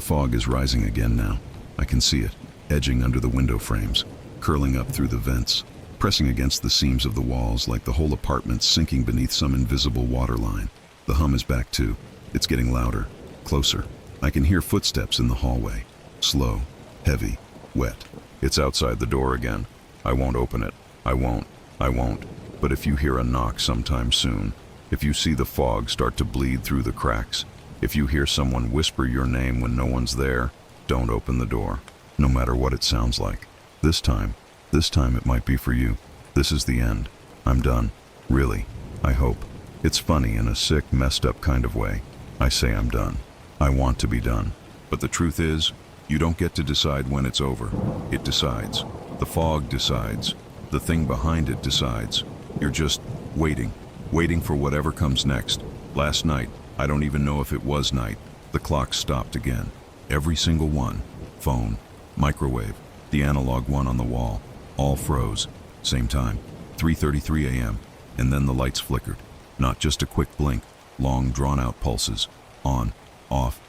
fog is rising again now. I can see it, edging under the window frames, curling up through the vents, pressing against the seams of the walls like the whole apartment sinking beneath some invisible waterline. The hum is back too. It's getting louder, closer. I can hear footsteps in the hallway. Slow, heavy, wet. It's outside the door again. I won't open it. I won't. But if you hear a knock sometime soon, if you see the fog start to bleed through the cracks, if you hear someone whisper your name when no one's there, don't open the door, no matter what it sounds like. This time it might be for you. This is the end. I'm done. Really. I hope. It's funny in a sick, messed up kind of way. I say I'm done. I want to be done. But the truth is, you don't get to decide when it's over. It decides. The fog decides. The thing behind it decides. You're just waiting for whatever comes next. Last night, I don't even know if it was night. The clock stopped again. Every single one. Phone, microwave, the analog one on the wall, all froze. Same time, 3:33 a.m. And then the lights flickered. Not just a quick blink, long drawn-out pulses. On, off,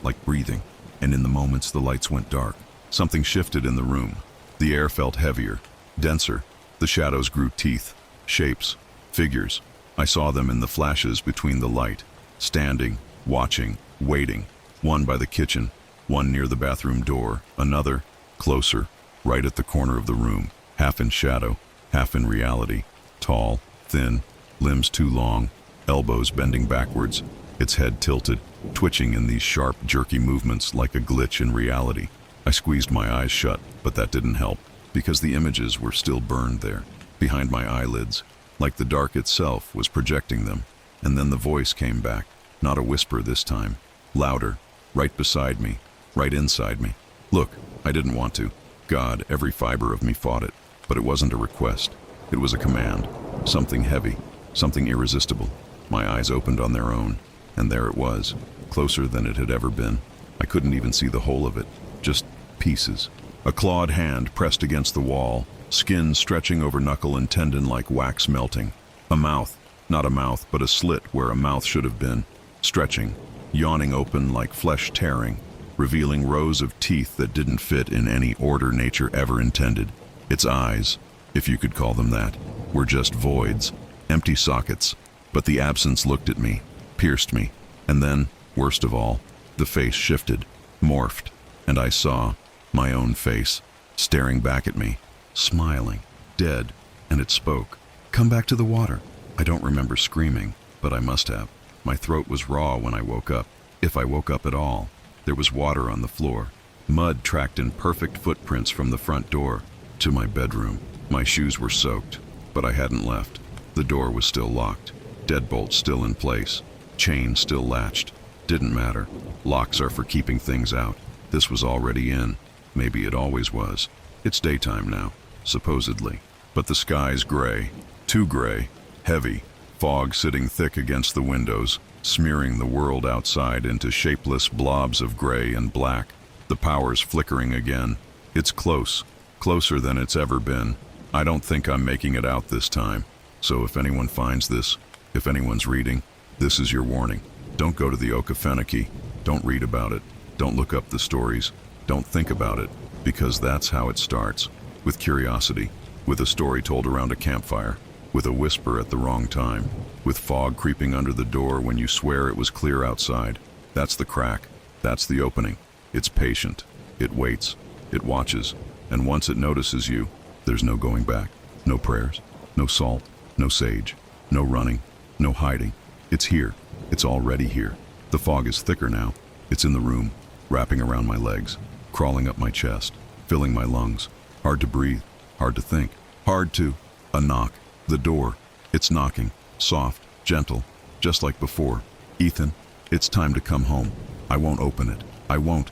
like breathing. And in the moments the lights went dark, something shifted in the room. The air felt heavier, denser. The shadows grew teeth, shapes, figures. I saw them in the flashes between the light, standing, watching, waiting. One by the kitchen, one near the bathroom door, another, closer, right at the corner of the room, half in shadow, half in reality, tall, thin, limbs too long, elbows bending backwards, its head tilted, twitching in these sharp, jerky movements like a glitch in reality. I squeezed my eyes shut, but that didn't help, because the images were still burned there, behind my eyelids, like the dark itself was projecting them. And then the voice came back, not a whisper this time, louder, right beside me, right inside me. Look, I didn't want to. God, every fiber of me fought it, but it wasn't a request. It was a command, something heavy, something irresistible. My eyes opened on their own, and there it was, closer than it had ever been. I couldn't even see the whole of it, just pieces. A clawed hand pressed against the wall, skin stretching over knuckle and tendon like wax melting. A mouth, not a mouth, but a slit where a mouth should have been, stretching, yawning open like flesh tearing, revealing rows of teeth that didn't fit in any order nature ever intended. Its eyes, if you could call them that, were just voids, empty sockets. But the absence looked at me, pierced me, and then, worst of all, the face shifted, morphed, and I saw my own face, staring back at me, smiling, dead, and it spoke. "Come back to the water." I don't remember screaming, but I must have. My throat was raw when I woke up, if I woke up at all. There was water on the floor, Mud tracked in perfect footprints from the front door to my bedroom. My shoes were soaked, but I hadn't left. The door was still locked, deadbolt still in place, chain still latched. Didn't matter. Locks are for keeping things out. This was already in. Maybe it always was. It's daytime now, supposedly. But the sky's gray. Too gray. Heavy. Fog sitting thick against the windows, smearing the world outside into shapeless blobs of gray and black. The power's flickering again. It's close. Closer than it's ever been. I don't think I'm making it out this time. So if anyone finds this, if anyone's reading, this is your warning. Don't go to the Okefenokee. Don't read about it. Don't look up the stories. Don't think about it, because that's how it starts. With curiosity, with a story told around a campfire, with a whisper at the wrong time, with fog creeping under the door when you swear it was clear outside. That's the crack. That's the opening. It's patient. It waits. It watches. And once it notices you, there's no going back. No prayers. No salt. No sage. No running. No hiding. It's here. It's already here. The fog is thicker now. It's in the room, wrapping around my legs, crawling up my chest, filling my lungs. Hard to breathe. Hard to think. Hard to... A knock. The door. It's knocking. Soft. Gentle. Just like before. Ethan, it's time to come home. I won't open it. I won't.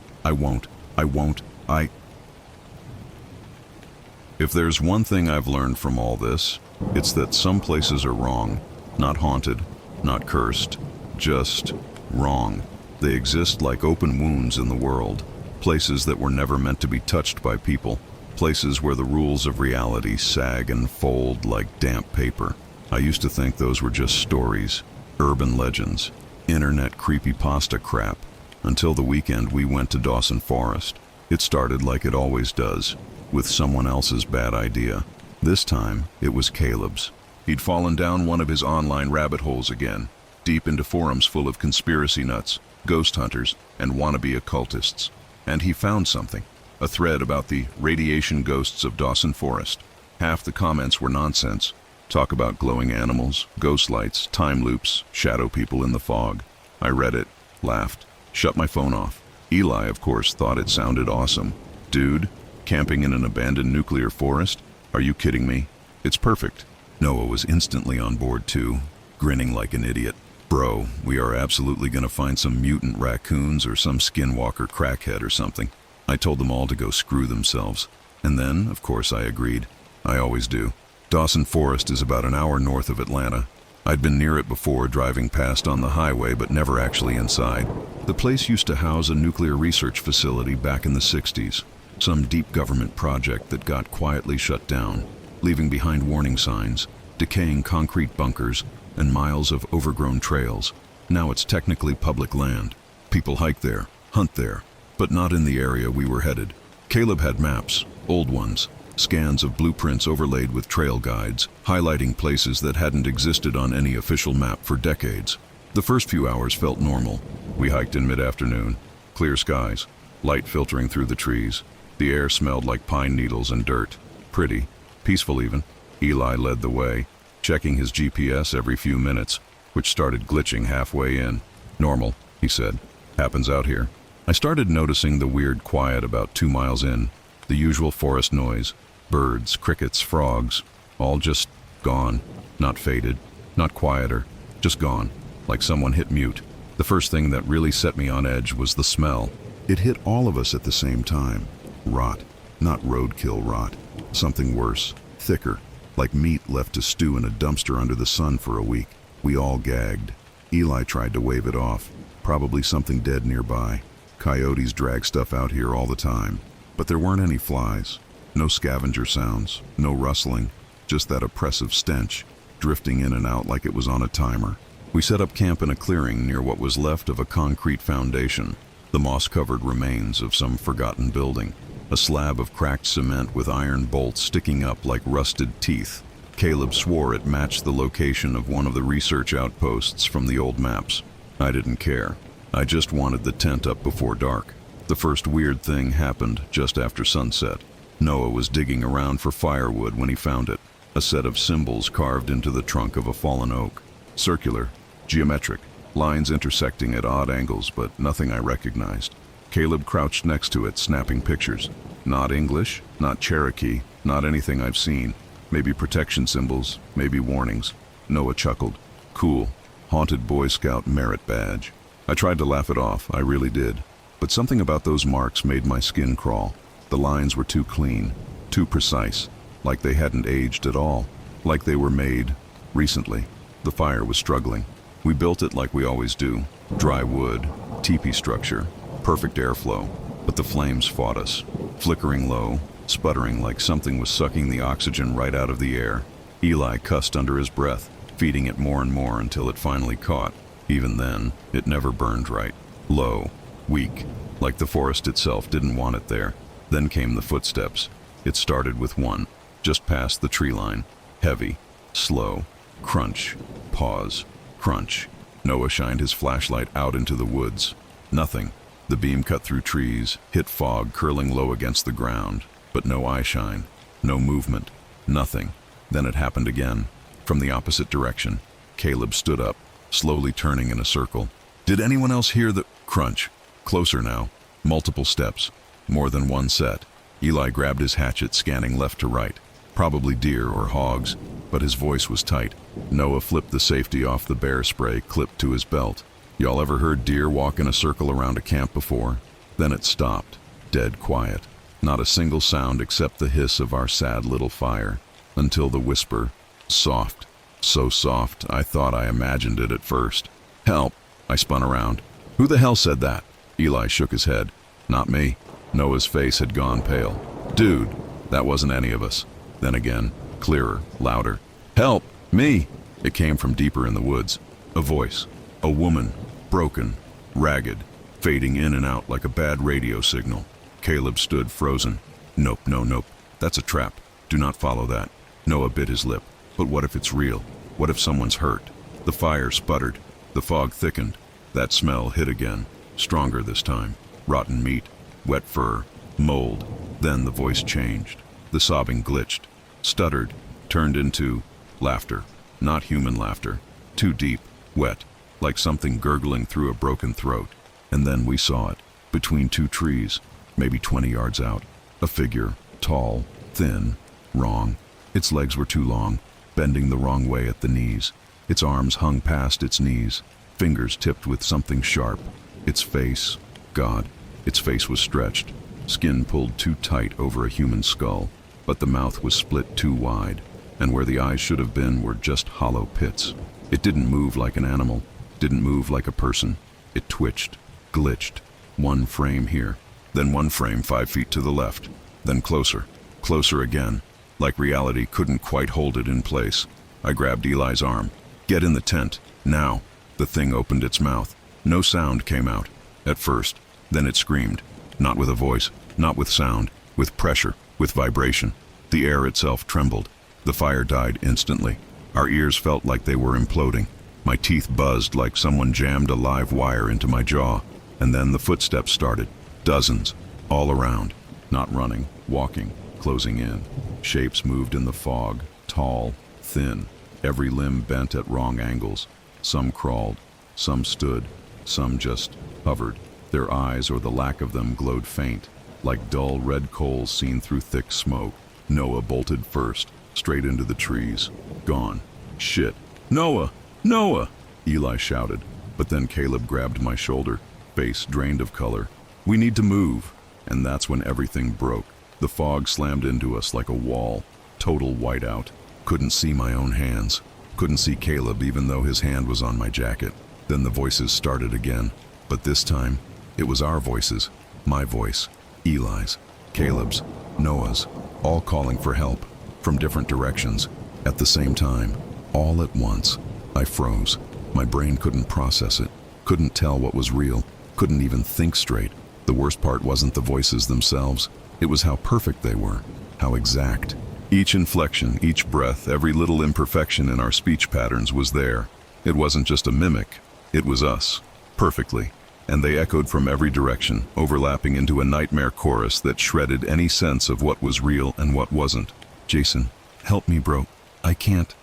If there's one thing I've learned from all this, it's that some places are wrong. Not haunted. Not cursed. Just wrong. They exist like open wounds in the world. Places that were never meant to be touched by people. Places where the rules of reality sag and fold like damp paper. I used to think those were just stories, urban legends, internet creepypasta crap, until the weekend we went to Dawson Forest. It started like it always does, with someone else's bad idea. This time, it was Caleb's. He'd fallen down one of his online rabbit holes again, deep into forums full of conspiracy nuts, ghost hunters, and wannabe occultists. And he found something. A thread about the radiation ghosts of Dawson Forest. Half the comments were nonsense. Talk about glowing animals, ghost lights, time loops, shadow people in the fog. I read it, laughed, shut my phone off. Eli, of course, thought it sounded awesome. Dude, camping in an abandoned nuclear forest? Are you kidding me? It's perfect. Noah was instantly on board too, grinning like an idiot. Bro, we are absolutely gonna find some mutant raccoons or some skinwalker crackhead or something. I told them all to go screw themselves. And then, of course, I agreed. I always do. Dawson Forest is about an hour north of Atlanta. I'd been near it before, driving past on the highway, but never actually inside. The place used to house a nuclear research facility back in the 60s. Some deep government project that got quietly shut down, leaving behind warning signs, decaying concrete bunkers, and miles of overgrown trails. Now it's technically public land. People hike there, hunt there, but not in the area we were headed. Caleb had maps, old ones, scans of blueprints overlaid with trail guides, highlighting places that hadn't existed on any official map for decades. The first few hours felt normal. We hiked in mid-afternoon. Clear skies, light filtering through the trees. The air smelled like pine needles and dirt. Pretty, peaceful even. Eli led the way, checking his GPS every few minutes, which started glitching halfway in. Normal, he said. Happens out here. I started noticing the weird quiet about 2 miles in. The usual forest noise. Birds, crickets, frogs. All just gone. Not faded. Not quieter. Just gone. Like someone hit mute. The first thing that really set me on edge was the smell. It hit all of us at the same time. Rot. Not roadkill rot. Something worse. Thicker. Like meat left to stew in a dumpster under the sun for a week. We all gagged. Eli tried to wave it off. Probably something dead nearby. Coyotes drag stuff out here all the time. But there weren't any flies. No scavenger sounds. No rustling. Just that oppressive stench, drifting in and out like it was on a timer. We set up camp in a clearing near what was left of a concrete foundation. The moss-covered remains of some forgotten building. A slab of cracked cement with iron bolts sticking up like rusted teeth. Caleb swore it matched the location of one of the research outposts from the old maps. I didn't care. I just wanted the tent up before dark. The first weird thing happened just after sunset. Noah was digging around for firewood when he found it. A set of symbols carved into the trunk of a fallen oak. Circular, geometric, lines intersecting at odd angles, but nothing I recognized. Caleb crouched next to it, snapping pictures. Not English, not Cherokee, not anything I've seen. Maybe protection symbols, maybe warnings. Noah chuckled. Cool. Haunted Boy Scout merit badge. I tried to laugh it off, I really did. But something about those marks made my skin crawl. The lines were too clean, too precise, like they hadn't aged at all, like they were made recently. The fire was struggling. We built it like we always do. Dry wood, teepee structure, perfect airflow. But the flames fought us, flickering low, sputtering like something was sucking the oxygen right out of the air. Eli cussed under his breath, feeding it more and more until it finally caught. Even then, it never burned right. Low, weak, like the forest itself didn't want it there. Then came the footsteps. It started with one, just past the tree line. Heavy, slow, crunch, pause, crunch. Noah shined his flashlight out into the woods. Nothing. The beam cut through trees, hit fog curling low against the ground, but no eye shine, no movement, nothing. Then it happened again. From the opposite direction, Caleb stood up, slowly turning in a circle. Did anyone else hear the crunch? Closer now. Multiple steps. More than one set. Eli grabbed his hatchet, scanning left to right. Probably deer or hogs, but his voice was tight. Noah flipped the safety off the bear spray clipped to his belt. Y'all ever heard deer walk in a circle around a camp before? Then it stopped. Dead quiet. Not a single sound except the hiss of our sad little fire. Until the whisper. Soft. So soft, I thought I imagined it at first. Help! I spun around. Who the hell said that? Eli shook his head. Not me. Noah's face had gone pale. Dude, that wasn't any of us. Then again, clearer, louder. Help! Me! It came from deeper in the woods. A voice. A woman. Broken. Ragged. Fading in and out like a bad radio signal. Caleb stood frozen. Nope, no, nope. That's a trap. Do not follow that. Noah bit his lip. But what if it's real? What if someone's hurt? The fire sputtered. The fog thickened. That smell hit again. Stronger this time. Rotten meat. Wet fur. Mold. Then the voice changed. The sobbing glitched. Stuttered. Turned into laughter. Not human laughter. Too deep. Wet. Like something gurgling through a broken throat. And then we saw it. Between two trees. Maybe 20 yards out. A figure. Tall. Thin. Wrong. Its legs were too long. Bending the wrong way at the knees. Its arms hung past its knees. Fingers tipped with something sharp. Its face. God. Its face was stretched. Skin pulled too tight over a human skull. But the mouth was split too wide. And where the eyes should have been were just hollow pits. It didn't move like an animal. Didn't move like a person. It twitched. Glitched. One frame here. Then one frame 5 feet to the left. Then closer. Closer again. Like reality couldn't quite hold it in place. I grabbed Eli's arm. Get in the tent. Now. The thing opened its mouth. No sound came out. At first. Then it screamed. Not with a voice. Not with sound. With pressure. With vibration. The air itself trembled. The fire died instantly. Our ears felt like they were imploding. My teeth buzzed like someone jammed a live wire into my jaw. And then the footsteps started. Dozens. All around. Not running. Walking. Closing in. Shapes moved in the fog. Tall. Thin. Every limb bent at wrong angles. Some crawled. Some stood. Some just hovered. Their eyes, or the lack of them, glowed faint. Like dull red coals seen through thick smoke. Noah bolted first. Straight into the trees. Gone. Shit. Noah! Noah! Eli shouted. But then Caleb grabbed my shoulder. Face drained of color. We need to move. And that's when everything broke. The fog slammed into us like a wall. Total whiteout. Couldn't see my own hands. Couldn't see Caleb even though his hand was on my jacket. Then the voices started again. But this time, it was our voices. My voice. Eli's. Caleb's. Noah's. All calling for help. From different directions. At the same time. All at once. I froze. My brain couldn't process it. Couldn't tell what was real. Couldn't even think straight. The worst part wasn't the voices themselves. It was how perfect they were. How exact. Each inflection, each breath, every little imperfection in our speech patterns was there. It wasn't just a mimic. It was us. Perfectly. And they echoed from every direction, overlapping into a nightmare chorus that shredded any sense of what was real and what wasn't. Jason, help me, bro. I can't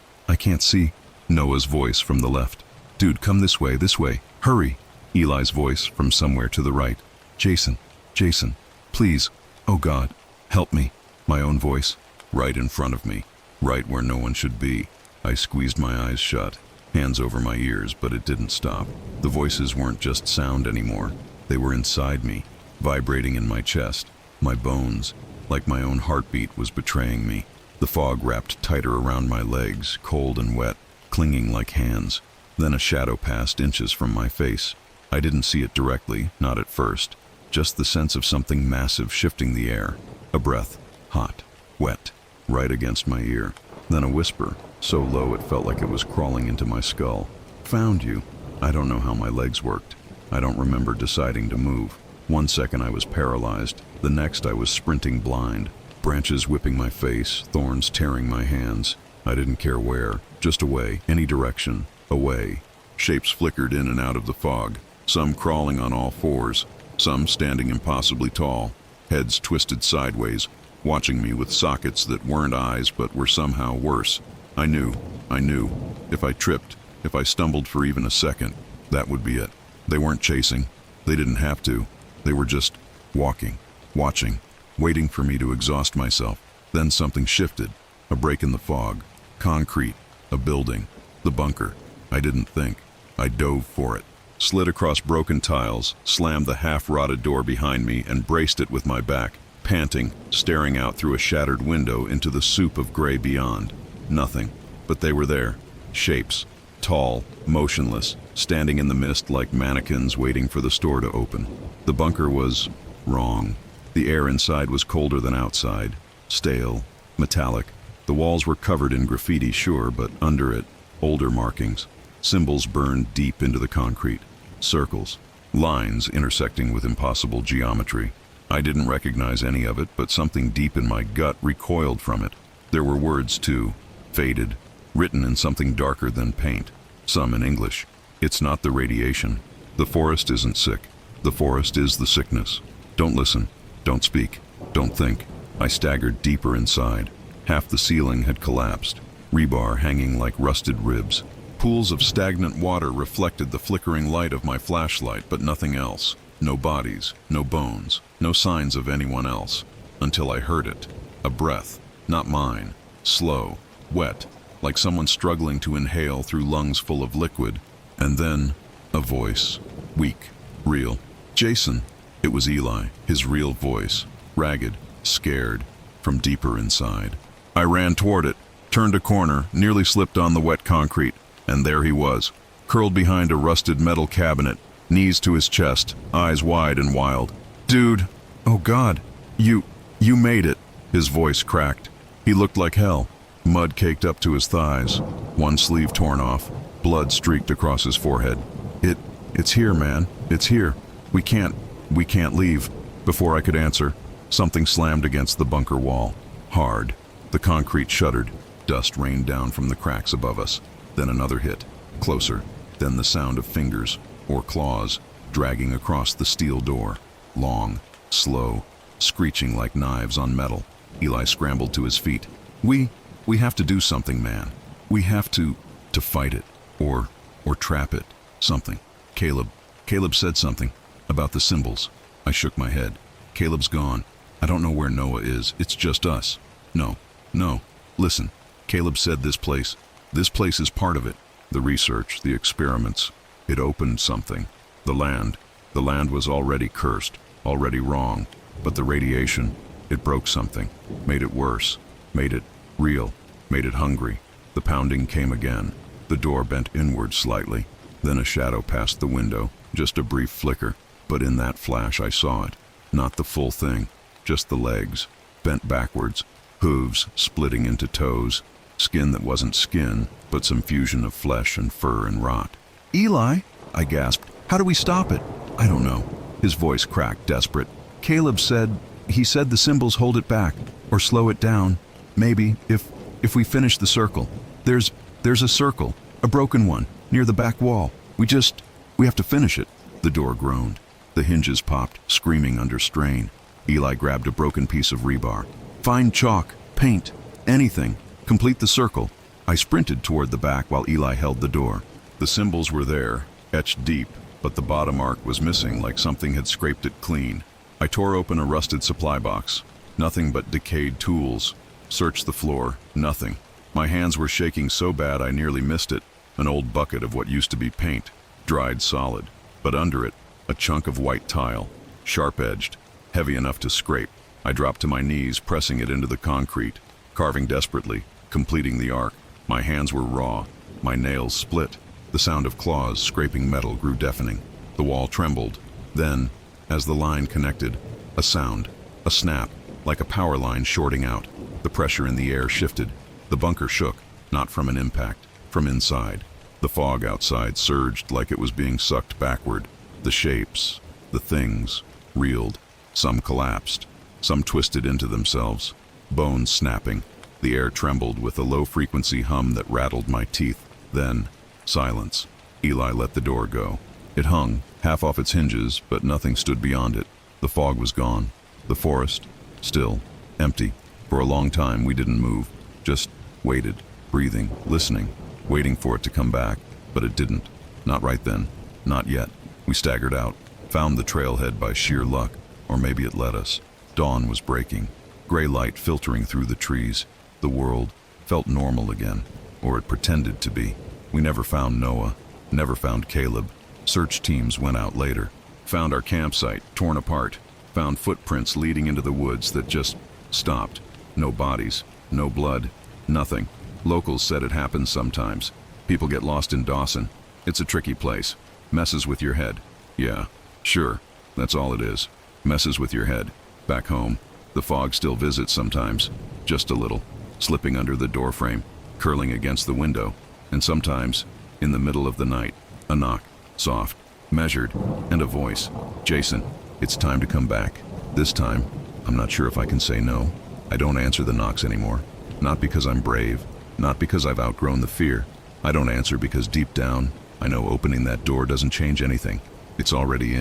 see. Noah's voice from the left. Dude, come this way, hurry. Eli's voice from somewhere to the right. Jason, Jason, please, oh God, help me. My own voice, right in front of me, right where no one should be. I squeezed my eyes shut, hands over my ears, but it didn't stop. The voices weren't just sound anymore. They were inside me, vibrating in my chest, my bones, like my own heartbeat was betraying me. The fog wrapped tighter around my legs, cold and wet, clinging like hands. Then a shadow passed inches from my face. I didn't see it directly, not at first. Just the sense of something massive shifting the air. A breath, hot, wet, right against my ear. Then a whisper, so low it felt like it was crawling into my skull. Found you. I don't know how my legs worked. I don't remember deciding to move. 1 second I was paralyzed. The next I was sprinting blind. Branches whipping my face, thorns tearing my hands. I didn't care where, just away, any direction, away. Shapes flickered in and out of the fog, some crawling on all fours, some standing impossibly tall, heads twisted sideways, watching me with sockets that weren't eyes but were somehow worse. I knew. If I tripped, if I stumbled for even a second, that would be it. They weren't chasing. They didn't have to. They were just walking, watching, waiting for me to exhaust myself. Then something shifted. A break in the fog. Concrete. A building. The bunker. I didn't think. I dove for it. Slid across broken tiles, slammed the half-rotted door behind me, and braced it with my back, panting, staring out through a shattered window into the soup of gray beyond. Nothing. But they were there. Shapes. Tall, motionless, standing in the mist like mannequins waiting for the store to open. The bunker was wrong. The air inside was colder than outside. Stale. Metallic. The walls were covered in graffiti, sure, but under it, older markings. Symbols burned deep into the concrete. Circles. Lines intersecting with impossible geometry. I didn't recognize any of it, but something deep in my gut recoiled from it. There were words, too. Faded. Written in something darker than paint. Some in English. It's not the radiation. The forest isn't sick. The forest is the sickness. Don't listen. Don't speak. Don't think. I staggered deeper inside. Half the ceiling had collapsed. Rebar hanging like rusted ribs. Pools of stagnant water reflected the flickering light of my flashlight, but nothing else. No bodies, no bones, no signs of anyone else. Until I heard it. A breath. Not mine. Slow. Wet. Like someone struggling to inhale through lungs full of liquid. And then, a voice. Weak. Real. Jason. It was Eli, his real voice. Ragged. Scared. From deeper inside. I ran toward it, turned a corner, nearly slipped on the wet concrete. And there he was, curled behind a rusted metal cabinet, knees to his chest, eyes wide and wild. Dude. Oh God. You made it. His voice cracked. He looked like hell. Mud caked up to his thighs, one sleeve torn off, blood streaked across his forehead. It's here, man. It's here. We can't leave. Before I could answer, something slammed against the bunker wall. Hard. The concrete shuddered. Dust rained down from the cracks above us. Then another hit. Closer. Then the sound of fingers, or claws, dragging across the steel door. Long. Slow. Screeching like knives on metal. Eli scrambled to his feet. We have to do something, man. We have to fight it. Or trap it. Something. Caleb said something. About the symbols. I shook my head. Caleb's gone. I don't know where Noah is. It's just us. No. Listen. Caleb said this place is part of it. The research, the experiments. It opened something. The land was already cursed, already wrong. But the radiation, it broke something. Made it worse. Made it real. Made it hungry. The pounding came again. The door bent inward slightly. Then a shadow passed the window. Just a brief flicker. But in that flash I saw it. Not the full thing. Just the legs. Bent backwards. Hooves splitting into toes. Skin that wasn't skin, but some fusion of flesh and fur and rot. Eli, I gasped. How do we stop it? I don't know. His voice cracked, desperate. Caleb said the symbols hold it back, or slow it down. Maybe, if we finish the circle. There's a circle, a broken one, near the back wall. We have to finish it. The door groaned. The hinges popped, screaming under strain. Eli grabbed a broken piece of rebar. Find chalk, paint, anything. Complete the circle. I sprinted toward the back while Eli held the door. The symbols were there, etched deep, but the bottom arc was missing like something had scraped it clean. I tore open a rusted supply box. Nothing but decayed tools. Searched the floor. Nothing. My hands were shaking so bad I nearly missed it. An old bucket of what used to be paint. Dried solid. But under it, a chunk of white tile. Sharp-edged. Heavy enough to scrape. I dropped to my knees, pressing it into the concrete. Carving desperately. Completing the arc. My hands were raw. My nails split. The sound of claws scraping metal grew deafening. The wall trembled. Then, as the line connected, a sound, a snap, like a power line shorting out. The pressure in the air shifted. The bunker shook, not from an impact, from inside. The fog outside surged like it was being sucked backward. The shapes, the things, reeled. Some collapsed. Some twisted into themselves. Bones snapping. The air trembled with a low-frequency hum that rattled my teeth. Then, silence. Eli let the door go. It hung, half off its hinges, but nothing stood beyond it. The fog was gone. The forest, still, empty. For a long time we didn't move, just waited, breathing, listening, waiting for it to come back, but it didn't. Not right then. Not yet. We staggered out, found the trailhead by sheer luck, or maybe it led us. Dawn was breaking, gray light filtering through the trees. The world felt normal again, or it pretended to be. We never found Noah, never found Caleb. Search teams went out later, found our campsite torn apart, found footprints leading into the woods that just stopped. No bodies, no blood, nothing. Locals said it happens sometimes. People get lost in Dawson. It's a tricky place. Messes with your head. Yeah, sure, that's all it is. Messes with your head. Back home, the fog still visits sometimes, just a little, slipping under the doorframe, curling against the window, and sometimes, in the middle of the night, a knock. Soft, measured, and a voice. Jason, it's time to come back. This time, I'm not sure if I can say no. I don't answer the knocks anymore. Not because I'm brave, not because I've outgrown the fear. I don't answer because deep down, I know opening that door doesn't change anything. It's already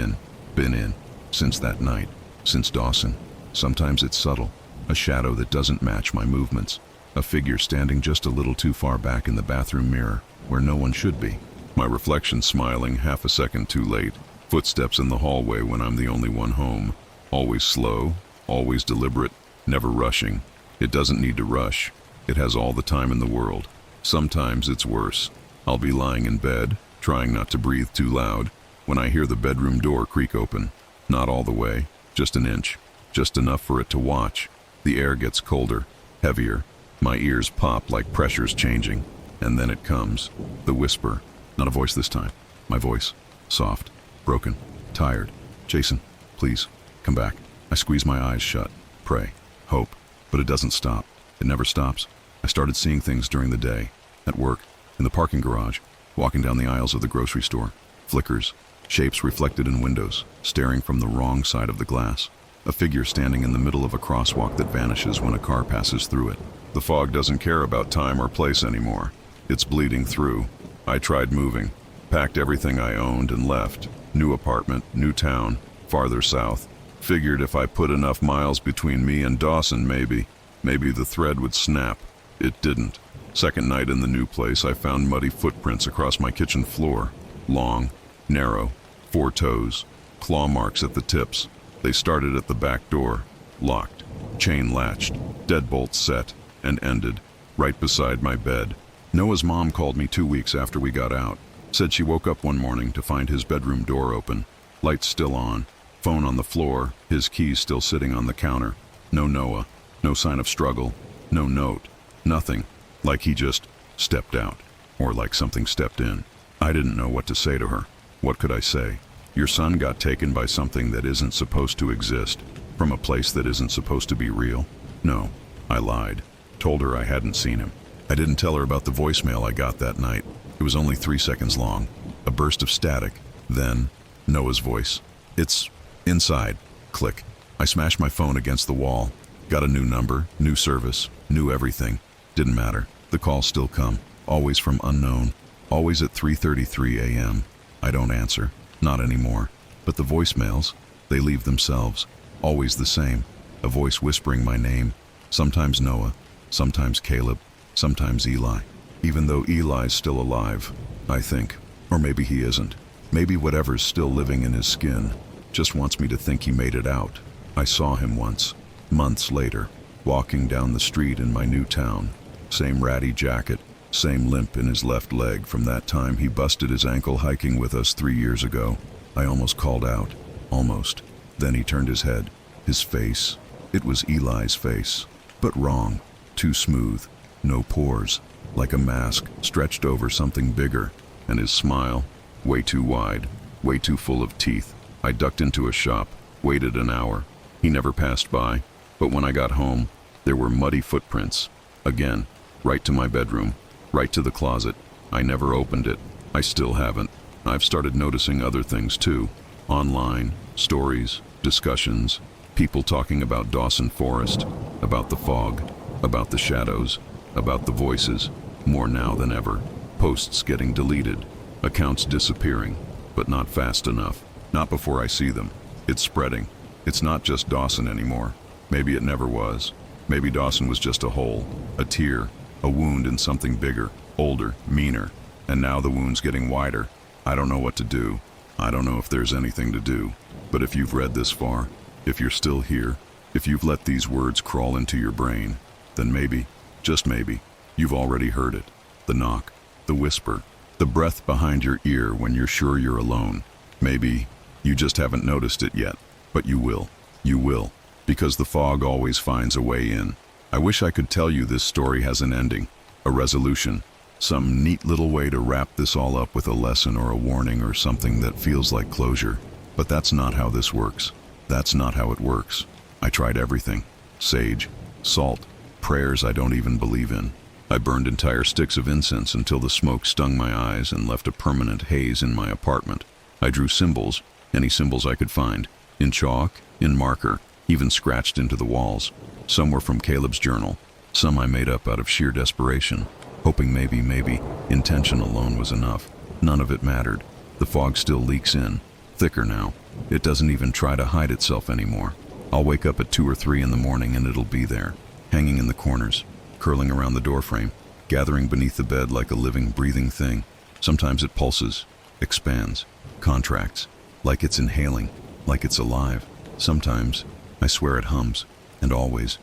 been in, since that night, since Dawson. Sometimes it's subtle, a shadow that doesn't match my movements. A figure standing just a little too far back in the bathroom mirror, where no one should be. My reflection smiling half a second too late. Footsteps in the hallway when I'm the only one home. Always slow, always deliberate, never rushing. It doesn't need to rush. It has all the time in the world. Sometimes it's worse. I'll be lying in bed, trying not to breathe too loud, when I hear the bedroom door creak open. Not all the way, just an inch, just enough for it to watch. The air gets colder, heavier. My ears pop like pressure's changing. And then it comes. The whisper. Not a voice this time. My voice. Soft. Broken. Tired. Jason, please, come back. I squeeze my eyes shut. Pray. Hope. But it doesn't stop. It never stops. I started seeing things during the day. At work. In the parking garage. Walking down the aisles of the grocery store. Flickers. Shapes reflected in windows. Staring from the wrong side of the glass. A figure standing in the middle of a crosswalk that vanishes when a car passes through it. The fog doesn't care about time or place anymore. It's bleeding through. I tried moving, packed everything I owned and left. New apartment, new town, farther south. Figured if I put enough miles between me and Dawson maybe the thread would snap. It didn't. Second night in the new place, I found muddy footprints across my kitchen floor. Long, narrow, 4 toes, claw marks at the tips. They started at the back door, locked, chain latched, deadbolt set, and ended, right beside my bed. Noah's mom called me 2 weeks after we got out. Said she woke up one morning to find his bedroom door open, lights still on, phone on the floor, his keys still sitting on the counter. No Noah, no sign of struggle, no note, nothing. Like he just stepped out, or like something stepped in. I didn't know what to say to her. What could I say? Your son got taken by something that isn't supposed to exist, from a place that isn't supposed to be real? No, I lied. Told her I hadn't seen him. I didn't tell her about the voicemail I got that night. It was only 3 seconds long. A burst of static. Then, Noah's voice. It's inside. Click. I smashed my phone against the wall. Got a new number, new service, new everything. Didn't matter. The calls still come. Always from unknown. Always at 3:33 a.m. I don't answer. Not anymore. But the voicemails, they leave themselves. Always the same. A voice whispering my name. Sometimes Noah. Sometimes Caleb. Sometimes Eli. Even though Eli's still alive, I think. Or maybe he isn't. Maybe whatever's still living in his skin just wants me to think he made it out. I saw him once, months later, walking down the street in my new town. Same ratty jacket, same limp in his left leg from that time he busted his ankle hiking with us 3 years ago. I almost called out. Almost. Then he turned his head. His face. It was Eli's face. But wrong. Too smooth. No pores. Like a mask stretched over something bigger. And his smile. Way too wide. Way too full of teeth. I ducked into a shop. Waited an hour. He never passed by. But when I got home, there were muddy footprints. Again. Right to my bedroom. Right to the closet. I never opened it. I still haven't. I've started noticing other things too. Online, stories, discussions, people talking about Dawson Forest, about the fog, about the shadows, about the voices, more now than ever. Posts getting deleted, accounts disappearing, but not fast enough. Not before I see them. It's spreading. It's not just Dawson anymore. Maybe it never was. Maybe Dawson was just a hole, a tear, a wound in something bigger, older, meaner. And now the wound's getting wider. I don't know what to do. I don't know if there's anything to do. But if you've read this far, if you're still here, if you've let these words crawl into your brain, then maybe, just maybe, you've already heard it. The knock, the whisper, the breath behind your ear when you're sure you're alone. Maybe you just haven't noticed it yet, but you will. You will, because the fog always finds a way in. I wish I could tell you this story has an ending, a resolution, some neat little way to wrap this all up with a lesson or a warning or something that feels like closure. But that's not how this works. That's not how it works. I tried everything. Sage, salt, prayers I don't even believe in. I burned entire sticks of incense until the smoke stung my eyes and left a permanent haze in my apartment. I drew symbols, any symbols I could find, in chalk, in marker, even scratched into the walls. Some were from Caleb's journal. Some I made up out of sheer desperation, hoping maybe, intention alone was enough. None of it mattered. The fog still leaks in, thicker now. It doesn't even try to hide itself anymore. I'll wake up at 2 or 3 in the morning and it'll be there, hanging in the corners, curling around the doorframe, gathering beneath the bed like a living, breathing thing. Sometimes it pulses, expands, contracts, like it's inhaling, like it's alive. Sometimes, I swear it hums, and always,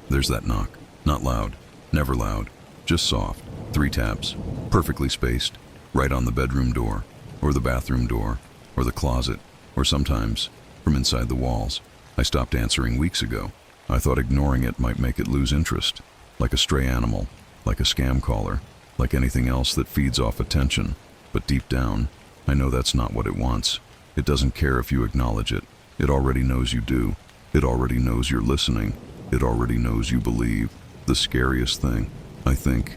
there's that knock. Not loud, never loud, just soft. 3 taps, perfectly spaced, right on the bedroom door, or the bathroom door, or the closet, or sometimes from inside the walls. I stopped answering weeks ago. I thought ignoring it might make it lose interest, like a stray animal, like a scam caller, like anything else that feeds off attention. But deep down, I know that's not what it wants. It doesn't care if you acknowledge it. It already knows you do. It already knows you're listening. It already knows you believe. The scariest thing, I think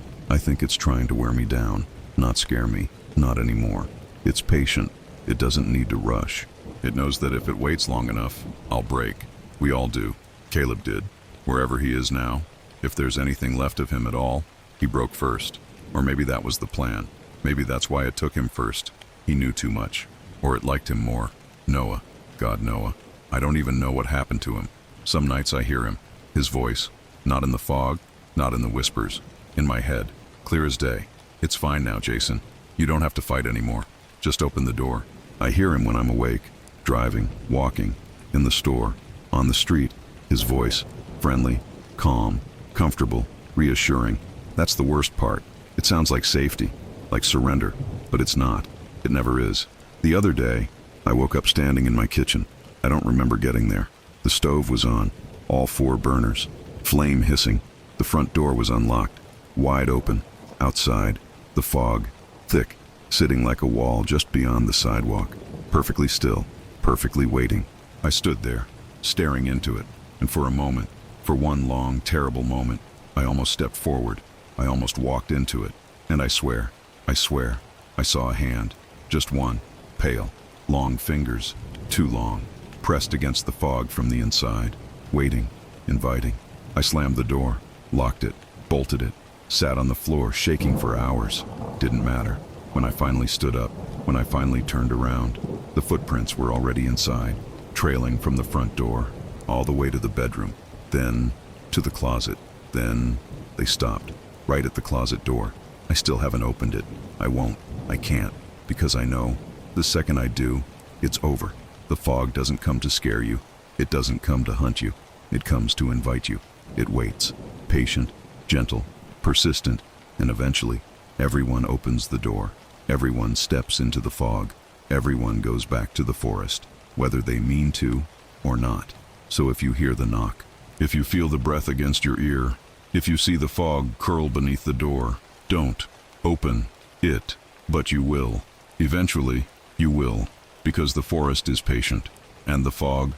it's trying to wear me down, not scare me, not anymore. It's patient. It doesn't need to rush. It knows that if it waits long enough, I'll break. We all do. Caleb did. Wherever he is now, if there's anything left of him at all, he broke first. Or maybe that was the plan. Maybe that's why it took him first. He knew too much. Or it liked him more. Noah. God, Noah. I don't even know what happened to him. Some nights I hear him. His voice. Not in the fog. Not in the whispers. In my head. Clear as day. It's fine now, Jason. You don't have to fight anymore. Just open the door. I hear him when I'm awake. Driving. Walking. In the store. On the street. His voice. Friendly. Calm. Comfortable. Reassuring. That's the worst part. It sounds like safety. Like surrender. But it's not. It never is. The other day, I woke up standing in my kitchen. I don't remember getting there. The stove was on. All 4 burners. Flame hissing. The front door was unlocked. Wide open. Outside. The fog. Thick. Sitting like a wall just beyond the sidewalk. Perfectly still. Perfectly waiting. I stood there, staring into it. And for a moment, for one long, terrible moment, I almost stepped forward. I almost walked into it. And I swear, I saw a hand. Just one. Pale. Long fingers. Too long. Pressed against the fog from the inside. Waiting. Inviting. I slammed the door. Locked it. Bolted it. Sat on the floor, shaking for hours. Didn't matter. When I finally stood up, when I finally turned around, the footprints were already inside, trailing from the front door, all the way to the bedroom, then to the closet. Then they stopped, right at the closet door. I still haven't opened it. I won't. I can't, because I know The second I do, it's over. The fog doesn't come to scare you. It doesn't come to hunt you. It comes to invite you. It waits, patient, gentle, persistent, and eventually, everyone opens the door. Everyone steps into the fog. Everyone goes back to the forest, whether they mean to or not. So if you hear the knock, if you feel the breath against your ear, if you see the fog curl beneath the door, don't open it, but you will. Eventually, you will, because the forest is patient, and the fog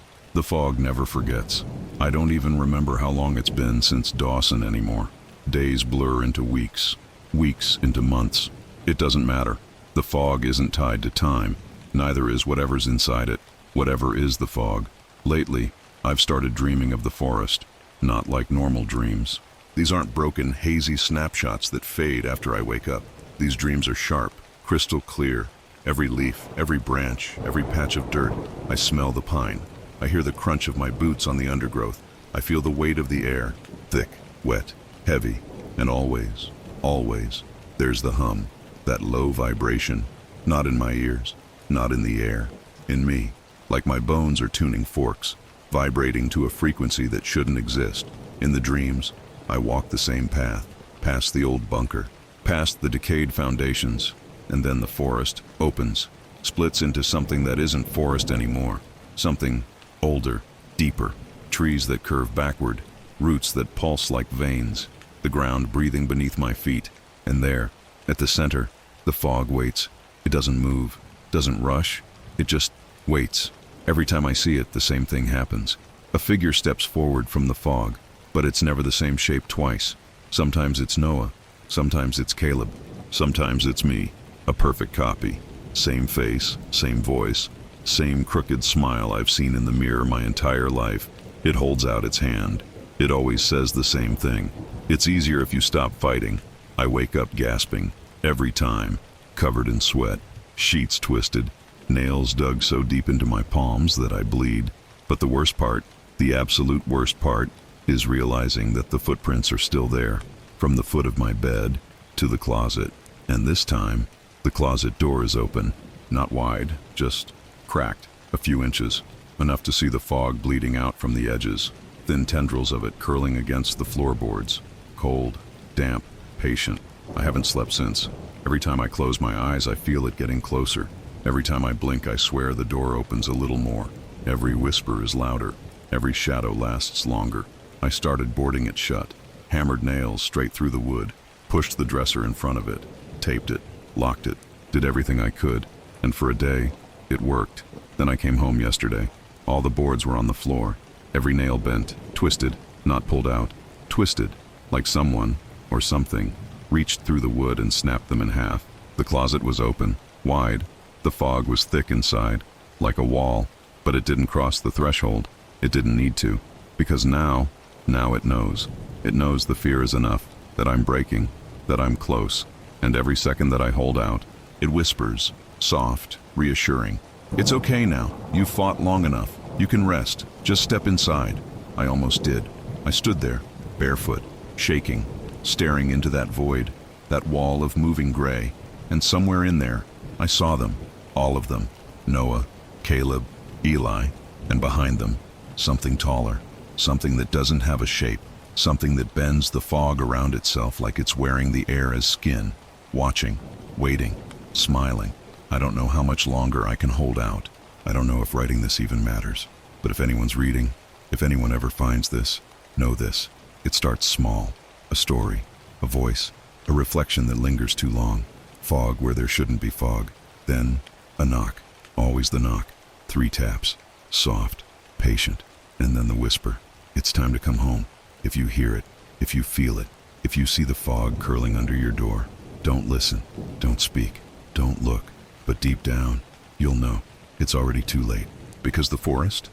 never forgets. I don't even remember how long it's been since Dawson anymore. Days blur into weeks, weeks into months. It doesn't matter. The fog isn't tied to time. Neither is whatever's inside it. Whatever is the fog. Lately, I've started dreaming of the forest, not like normal dreams. These aren't broken, hazy snapshots that fade after I wake up. These dreams are sharp, crystal clear. Every leaf, every branch, every patch of dirt. I smell the pine. I hear the crunch of my boots on the undergrowth. I feel the weight of the air, thick, wet, heavy, and always, always, there's the hum, that low vibration, not in my ears, not in the air, in me, like my bones are tuning forks, vibrating to a frequency that shouldn't exist. In the dreams, I walk the same path, past the old bunker, past the decayed foundations, and then the forest opens, splits into something that isn't forest anymore, something older, deeper, trees that curve backward, roots that pulse like veins, the ground breathing beneath my feet, and there, at the center, the fog waits. It doesn't move, doesn't rush, it just waits. Every time I see it, the same thing happens. A figure steps forward from the fog, but it's never the same shape twice. Sometimes it's Noah, sometimes it's Caleb, sometimes it's me, a perfect copy. Same face, same voice, same crooked smile I've seen in the mirror my entire life. It holds out its hand. It always says the same thing. It's easier if you stop fighting. I wake up gasping, every time, covered in sweat, sheets twisted, nails dug so deep into my palms that I bleed. But the worst part, the absolute worst part, is realizing that the footprints are still there, from the foot of my bed to the closet. And this time, the closet door is open, not wide, just cracked, a few inches, enough to see the fog bleeding out from the edges, thin tendrils of it curling against the floorboards. Cold, damp, patient. I haven't slept since. Every time I close my eyes, I feel it getting closer. Every time I blink, I swear the door opens a little more. Every whisper is louder. Every shadow lasts longer. I started boarding it shut, hammered nails straight through the wood, pushed the dresser in front of it, taped it, locked it, did everything I could, and for a day, it worked. Then I came home yesterday. All the boards were on the floor, every nail bent, twisted, not pulled out, twisted, like someone, or something, reached through the wood and snapped them in half. The closet was open, wide. The fog was thick inside, like a wall, but it didn't cross the threshold. It didn't need to, because now it knows. It knows the fear is enough, that I'm breaking, that I'm close, and every second that I hold out, it whispers, soft, reassuring. It's okay now. You've fought long enough. You can rest. Just step inside. I almost did. I stood there, barefoot, shaking, staring into that void, that wall of moving gray, and somewhere in there, I saw them, all of them, Noah, Caleb, Eli, and behind them, something taller, something that doesn't have a shape, something that bends the fog around itself like it's wearing the air as skin, watching, waiting, smiling. I don't know how much longer I can hold out. I don't know if writing this even matters. But if anyone's reading, if anyone ever finds this, know this. It starts small. A story, a voice, a reflection that lingers too long. Fog where there shouldn't be fog. Then, a knock. Always the knock. 3 taps. Soft, patient, and then the whisper. It's time to come home. If you hear it, if you feel it, if you see the fog curling under your door, don't listen, don't speak, don't look. But deep down, you'll know it's already too late. Because the forest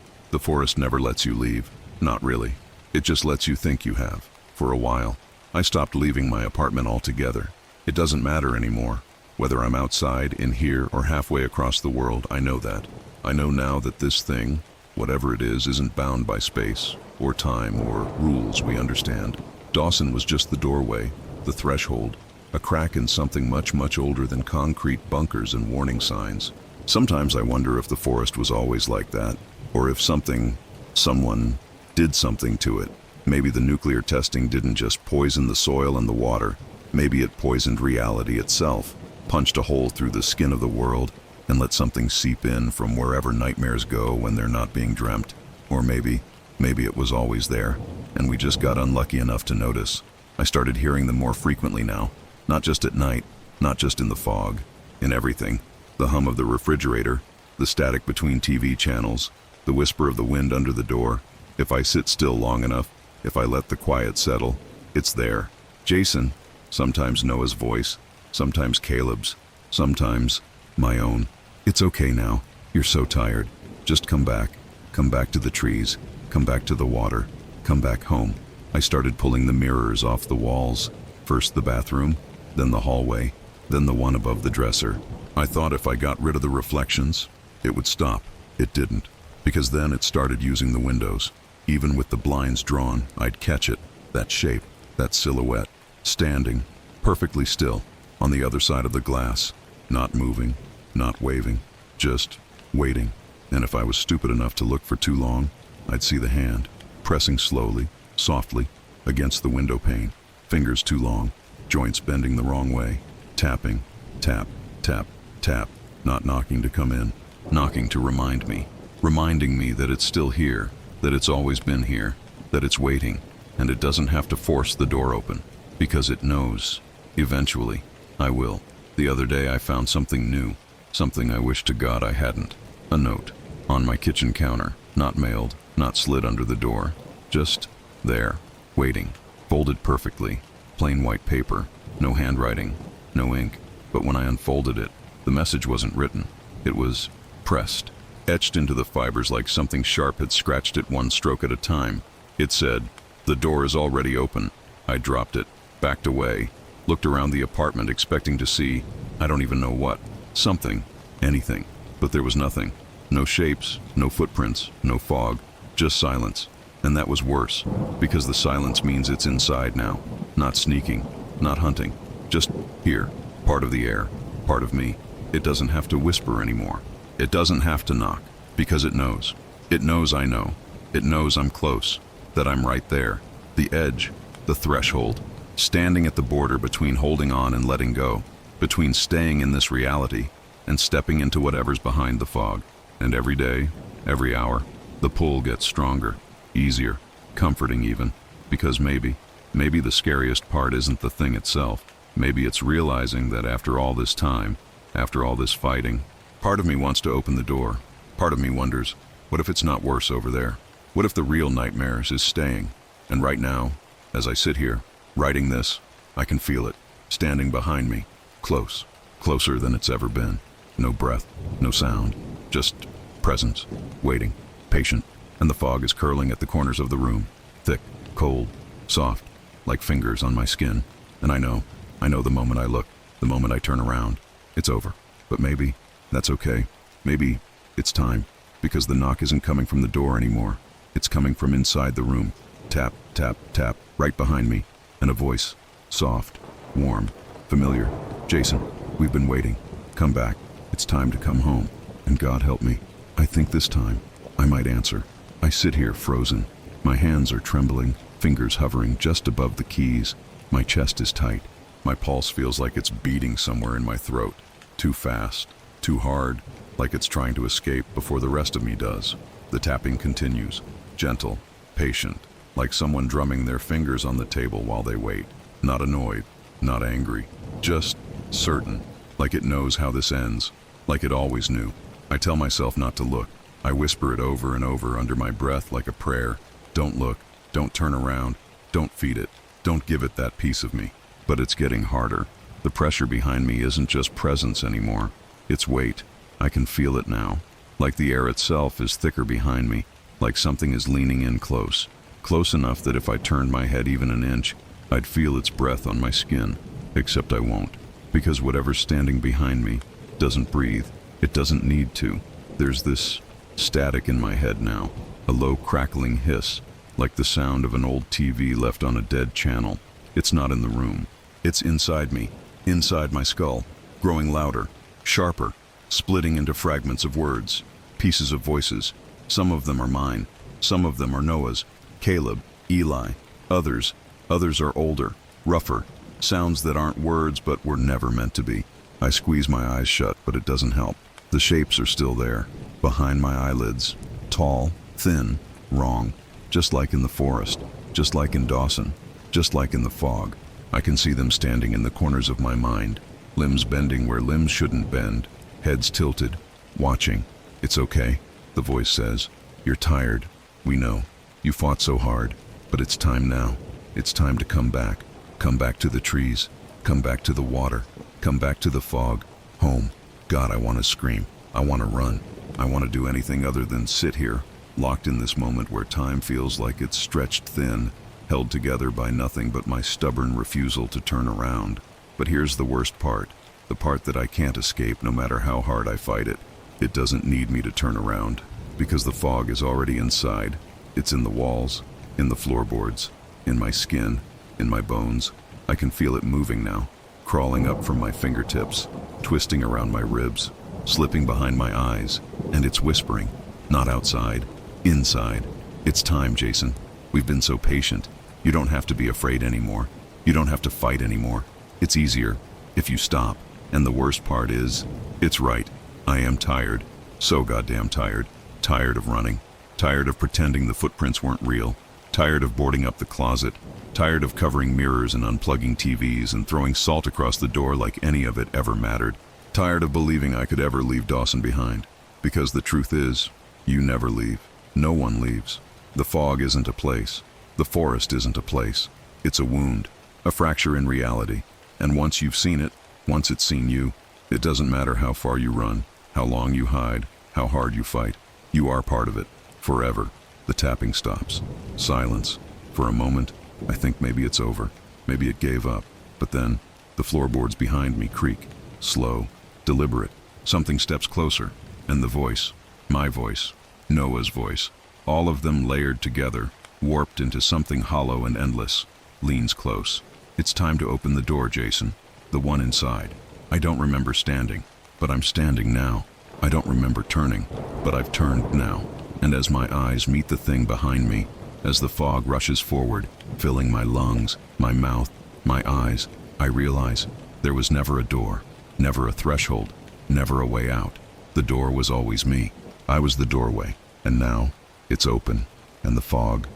never lets you leave. Not really. It just lets you think you have. For a while, I stopped leaving my apartment altogether. It doesn't matter anymore. Whether I'm outside, in here, or halfway across the world, I know that. I know now that this thing, whatever it is, isn't bound by space, or time, or rules we understand. Dawson was just the doorway, the threshold, a crack in something much, much older than concrete bunkers and warning signs. Sometimes I wonder if the forest was always like that, or if someone, did something to it. Maybe the nuclear testing didn't just poison the soil and the water. Maybe it poisoned reality itself, punched a hole through the skin of the world, and let something seep in from wherever nightmares go when they're not being dreamt. Or maybe it was always there, and we just got unlucky enough to notice. I started hearing them more frequently now, not just at night, not just in the fog, in everything. The hum of the refrigerator, the static between TV channels, the whisper of the wind under the door. If I sit still long enough, if I let the quiet settle, it's there. Jason, sometimes Noah's voice, sometimes Caleb's, sometimes my own. It's okay now. You're so tired. Just come back. Come back to the trees. Come back to the water. Come back home. I started pulling the mirrors off the walls. First the bathroom, then the hallway, then the one above the dresser. I thought if I got rid of the reflections, it would stop. It didn't, because then it started using the windows. Even with the blinds drawn, I'd catch it, that shape, that silhouette, standing, perfectly still, on the other side of the glass, not moving, not waving, just waiting. And if I was stupid enough to look for too long, I'd see the hand, pressing slowly, softly, against the window pane, fingers too long, joints bending the wrong way, tapping, tap, tap, tap, not knocking to come in, knocking to remind me, reminding me that it's still here, that it's always been here, that it's waiting, and it doesn't have to force the door open, because it knows, eventually, I will. The other day I found something new, something I wish to God I hadn't. A note, on my kitchen counter, not mailed, not slid under the door, just there, waiting, folded perfectly, plain white paper, no handwriting, no ink, but when I unfolded it, the message wasn't written. It was pressed, etched into the fibers like something sharp had scratched it one stroke at a time. It said, "The door is already open." I dropped it, backed away, looked around the apartment expecting to see, I don't even know what, something, anything, but there was nothing. No shapes, no footprints, no fog, just silence. And that was worse, because the silence means it's inside now, not sneaking, not hunting, just here, part of the air, part of me. It doesn't have to whisper anymore. It doesn't have to knock, because it knows. It knows I know. It knows I'm close, that I'm right there, the edge, the threshold, standing at the border between holding on and letting go, between staying in this reality and stepping into whatever's behind the fog. And every day, every hour, the pull gets stronger, easier, comforting even, because maybe the scariest part isn't the thing itself. Maybe it's realizing that after all this time, after all this fighting, part of me wants to open the door. Part of me wonders, what if it's not worse over there? What if the real nightmares is staying? And right now, as I sit here, writing this, I can feel it, standing behind me, close, closer than it's ever been. No breath, no sound, just presence, waiting, patient, and the fog is curling at the corners of the room, thick, cold, soft, like fingers on my skin. And I know the moment I look, the moment I turn around, it's over. But maybe that's okay. Maybe it's time, because the knock isn't coming from the door anymore. It's coming from inside the room. Tap, tap, tap, right behind me, and a voice, soft, warm, familiar. "Jason, we've been waiting. Come back. It's time to come home." And God help me, I think this time I might answer. I sit here frozen. My hands are trembling, fingers hovering just above the keys. My chest is tight. My pulse feels like it's beating somewhere in my throat. Too fast, too hard, like it's trying to escape before the rest of me does. The tapping continues, gentle, patient, like someone drumming their fingers on the table while they wait. Not annoyed, not angry, just certain, like it knows how this ends, like it always knew. I tell myself not to look. I whisper it over and over under my breath like a prayer. Don't look, don't turn around, don't feed it, don't give it that piece of me. But it's getting harder. The pressure behind me isn't just presence anymore, it's weight. I can feel it now, like the air itself is thicker behind me, like something is leaning in close, close enough that if I turned my head even an inch, I'd feel its breath on my skin. Except I won't, because whatever's standing behind me doesn't breathe. It doesn't need to. There's this static in my head now, a low crackling hiss, like the sound of an old TV left on a dead channel. It's not in the room. It's inside me, inside my skull, growing louder, sharper, splitting into fragments of words, pieces of voices. Some of them are mine, some of them are Noah's, Caleb, Eli, others are older, rougher, sounds that aren't words but were never meant to be. I squeeze my eyes shut, but it doesn't help. The shapes are still there, behind my eyelids, tall, thin, wrong, just like in the forest, just like in Dawson, just like in the fog. I can see them standing in the corners of my mind, limbs bending where limbs shouldn't bend, heads tilted, watching. It's okay, the voice says. You're tired. We know. You fought so hard. But it's time now. It's time to come back. Come back to the trees. Come back to the water. Come back to the fog. Home. God, I want to scream. I want to run. I want to do anything other than sit here, locked in this moment where time feels like it's stretched thin, held together by nothing but my stubborn refusal to turn around. But here's the worst part, the part that I can't escape no matter how hard I fight it. It doesn't need me to turn around, because the fog is already inside. It's in the walls, in the floorboards, in my skin, in my bones. I can feel it moving now, crawling up from my fingertips, twisting around my ribs, slipping behind my eyes, and it's whispering, not outside, inside. It's time, Jason. We've been so patient. You don't have to be afraid anymore. You don't have to fight anymore. It's easier if you stop. And the worst part is, it's right. I am tired. So goddamn tired. Tired of running. Tired of pretending the footprints weren't real. Tired of boarding up the closet. Tired of covering mirrors and unplugging TVs and throwing salt across the door like any of it ever mattered. Tired of believing I could ever leave Dawson behind. Because the truth is, you never leave. No one leaves. The fog isn't a place. The forest isn't a place. It's a wound, a fracture in reality. And once you've seen it, once it's seen you, it doesn't matter how far you run, how long you hide, how hard you fight. You are part of it, forever. The tapping stops. Silence. For a moment, I think maybe it's over. Maybe it gave up. But then, the floorboards behind me creak. Slow, deliberate. Something steps closer. And the voice. My voice. Noah's voice. All of them layered together, warped into something hollow and endless, leans close. It's time to open the door, Jason. The one inside. I don't remember standing, but I'm standing now. I don't remember turning, but I've turned now. And as my eyes meet the thing behind me, as the fog rushes forward, filling my lungs, my mouth, my eyes, I realize there was never a door, never a threshold, never a way out. The door was always me. I was the doorway. And now, it's open. And the fog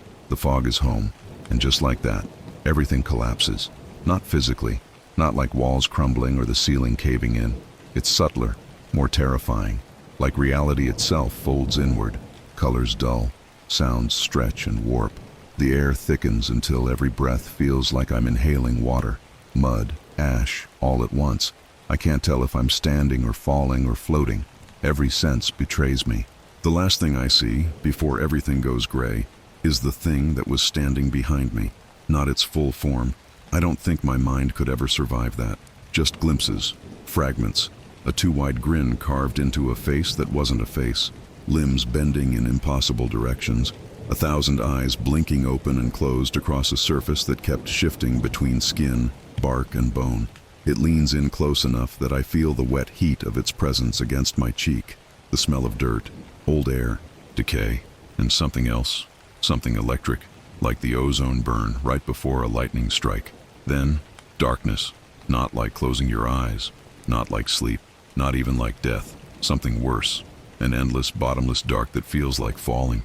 is home. And just like that, everything collapses. Not physically, not like walls crumbling or the ceiling caving in. It's subtler, more terrifying. Like reality itself folds inward. Colors dull, sounds stretch and warp. The air thickens until every breath feels like I'm inhaling water. Mud, ash, all at once. I can't tell if I'm standing or falling or floating. Every sense betrays me. The last thing I see, before everything goes gray, is the thing that was standing behind me. Not its full form. I don't think my mind could ever survive that. Just glimpses, fragments, a too-wide grin carved into a face that wasn't a face, limbs bending in impossible directions, 1,000 eyes blinking open and closed across a surface that kept shifting between skin, bark, and bone. It leans in close enough that I feel the wet heat of its presence against my cheek, the smell of dirt, old air, decay, and something else, something electric, like the ozone burn right before a lightning strike. Then, darkness, not like closing your eyes, not like sleep, not even like death, something worse, an endless, bottomless dark that feels like falling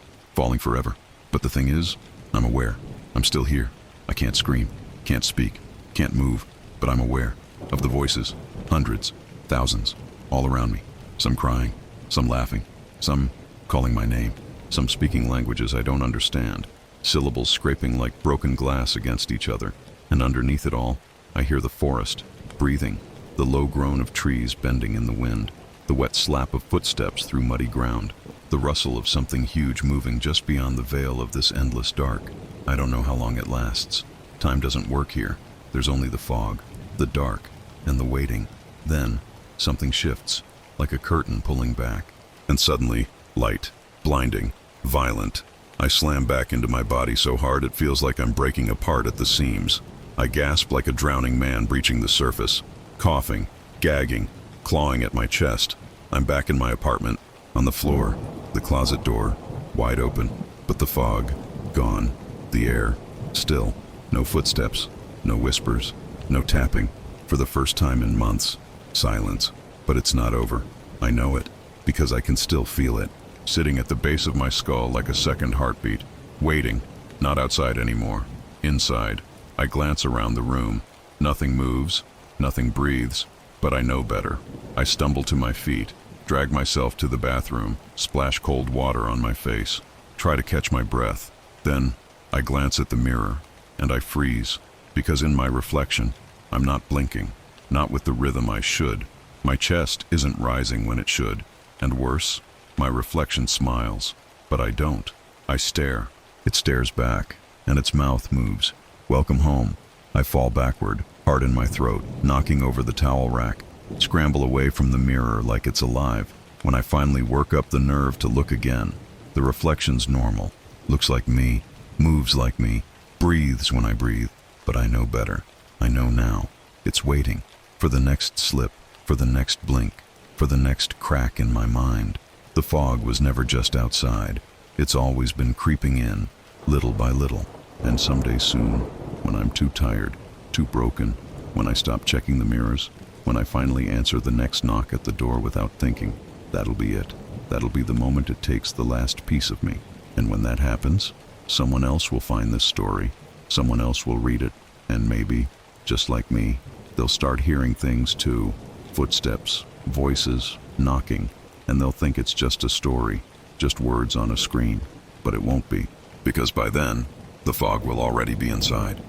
forever. But the thing is, I'm aware. I'm still here. I can't scream, can't speak, can't move, but I'm aware of the voices, hundreds, thousands, all around me, some crying, some laughing, some calling my name, some speaking languages I don't understand, syllables scraping like broken glass against each other. And underneath it all, I hear the forest, breathing, the low groan of trees bending in the wind, the wet slap of footsteps through muddy ground, the rustle of something huge moving just beyond the veil of this endless dark. I don't know how long it lasts. Time doesn't work here. There's only the fog, the dark, and the waiting. Then, something shifts, like a curtain pulling back. And suddenly, light, blinding, violent. I slam back into my body so hard it feels like I'm breaking apart at the seams. I gasp like a drowning man breaching the surface, coughing, gagging, clawing at my chest, I'm back in my apartment, on the floor, the closet door, wide open, but the fog, gone, the air, still, no footsteps, no whispers, no tapping. For the first time in months, silence. But it's not over. I know it, because I can still feel it, sitting at the base of my skull like a second heartbeat, waiting, not outside anymore, inside. I glance around the room. Nothing moves, nothing breathes, but I know better. I stumble to my feet, drag myself to the bathroom, splash cold water on my face, try to catch my breath. Then, I glance at the mirror, and I freeze, because in my reflection, I'm not blinking, not with the rhythm I should. My chest isn't rising when it should, and worse, my reflection smiles, but I don't. I stare. It stares back, and its mouth moves. Welcome home. I fall backward, heart in my throat, knocking over the towel rack, scramble away from the mirror like it's alive. When I finally work up the nerve to look again, the reflection's normal, looks like me, moves like me, breathes when I breathe, but I know better. I know now. It's waiting for the next slip, for the next blink, for the next crack in my mind. The fog was never just outside. It's always been creeping in, little by little. And someday soon, when I'm too tired, too broken, when I stop checking the mirrors, when I finally answer the next knock at the door without thinking, that'll be it. That'll be the moment it takes the last piece of me. And when that happens, someone else will find this story. Someone else will read it. And maybe, just like me, they'll start hearing things too. Footsteps, voices, knocking, and they'll think it's just a story, just words on a screen. But it won't be, because by then, the fog will already be inside.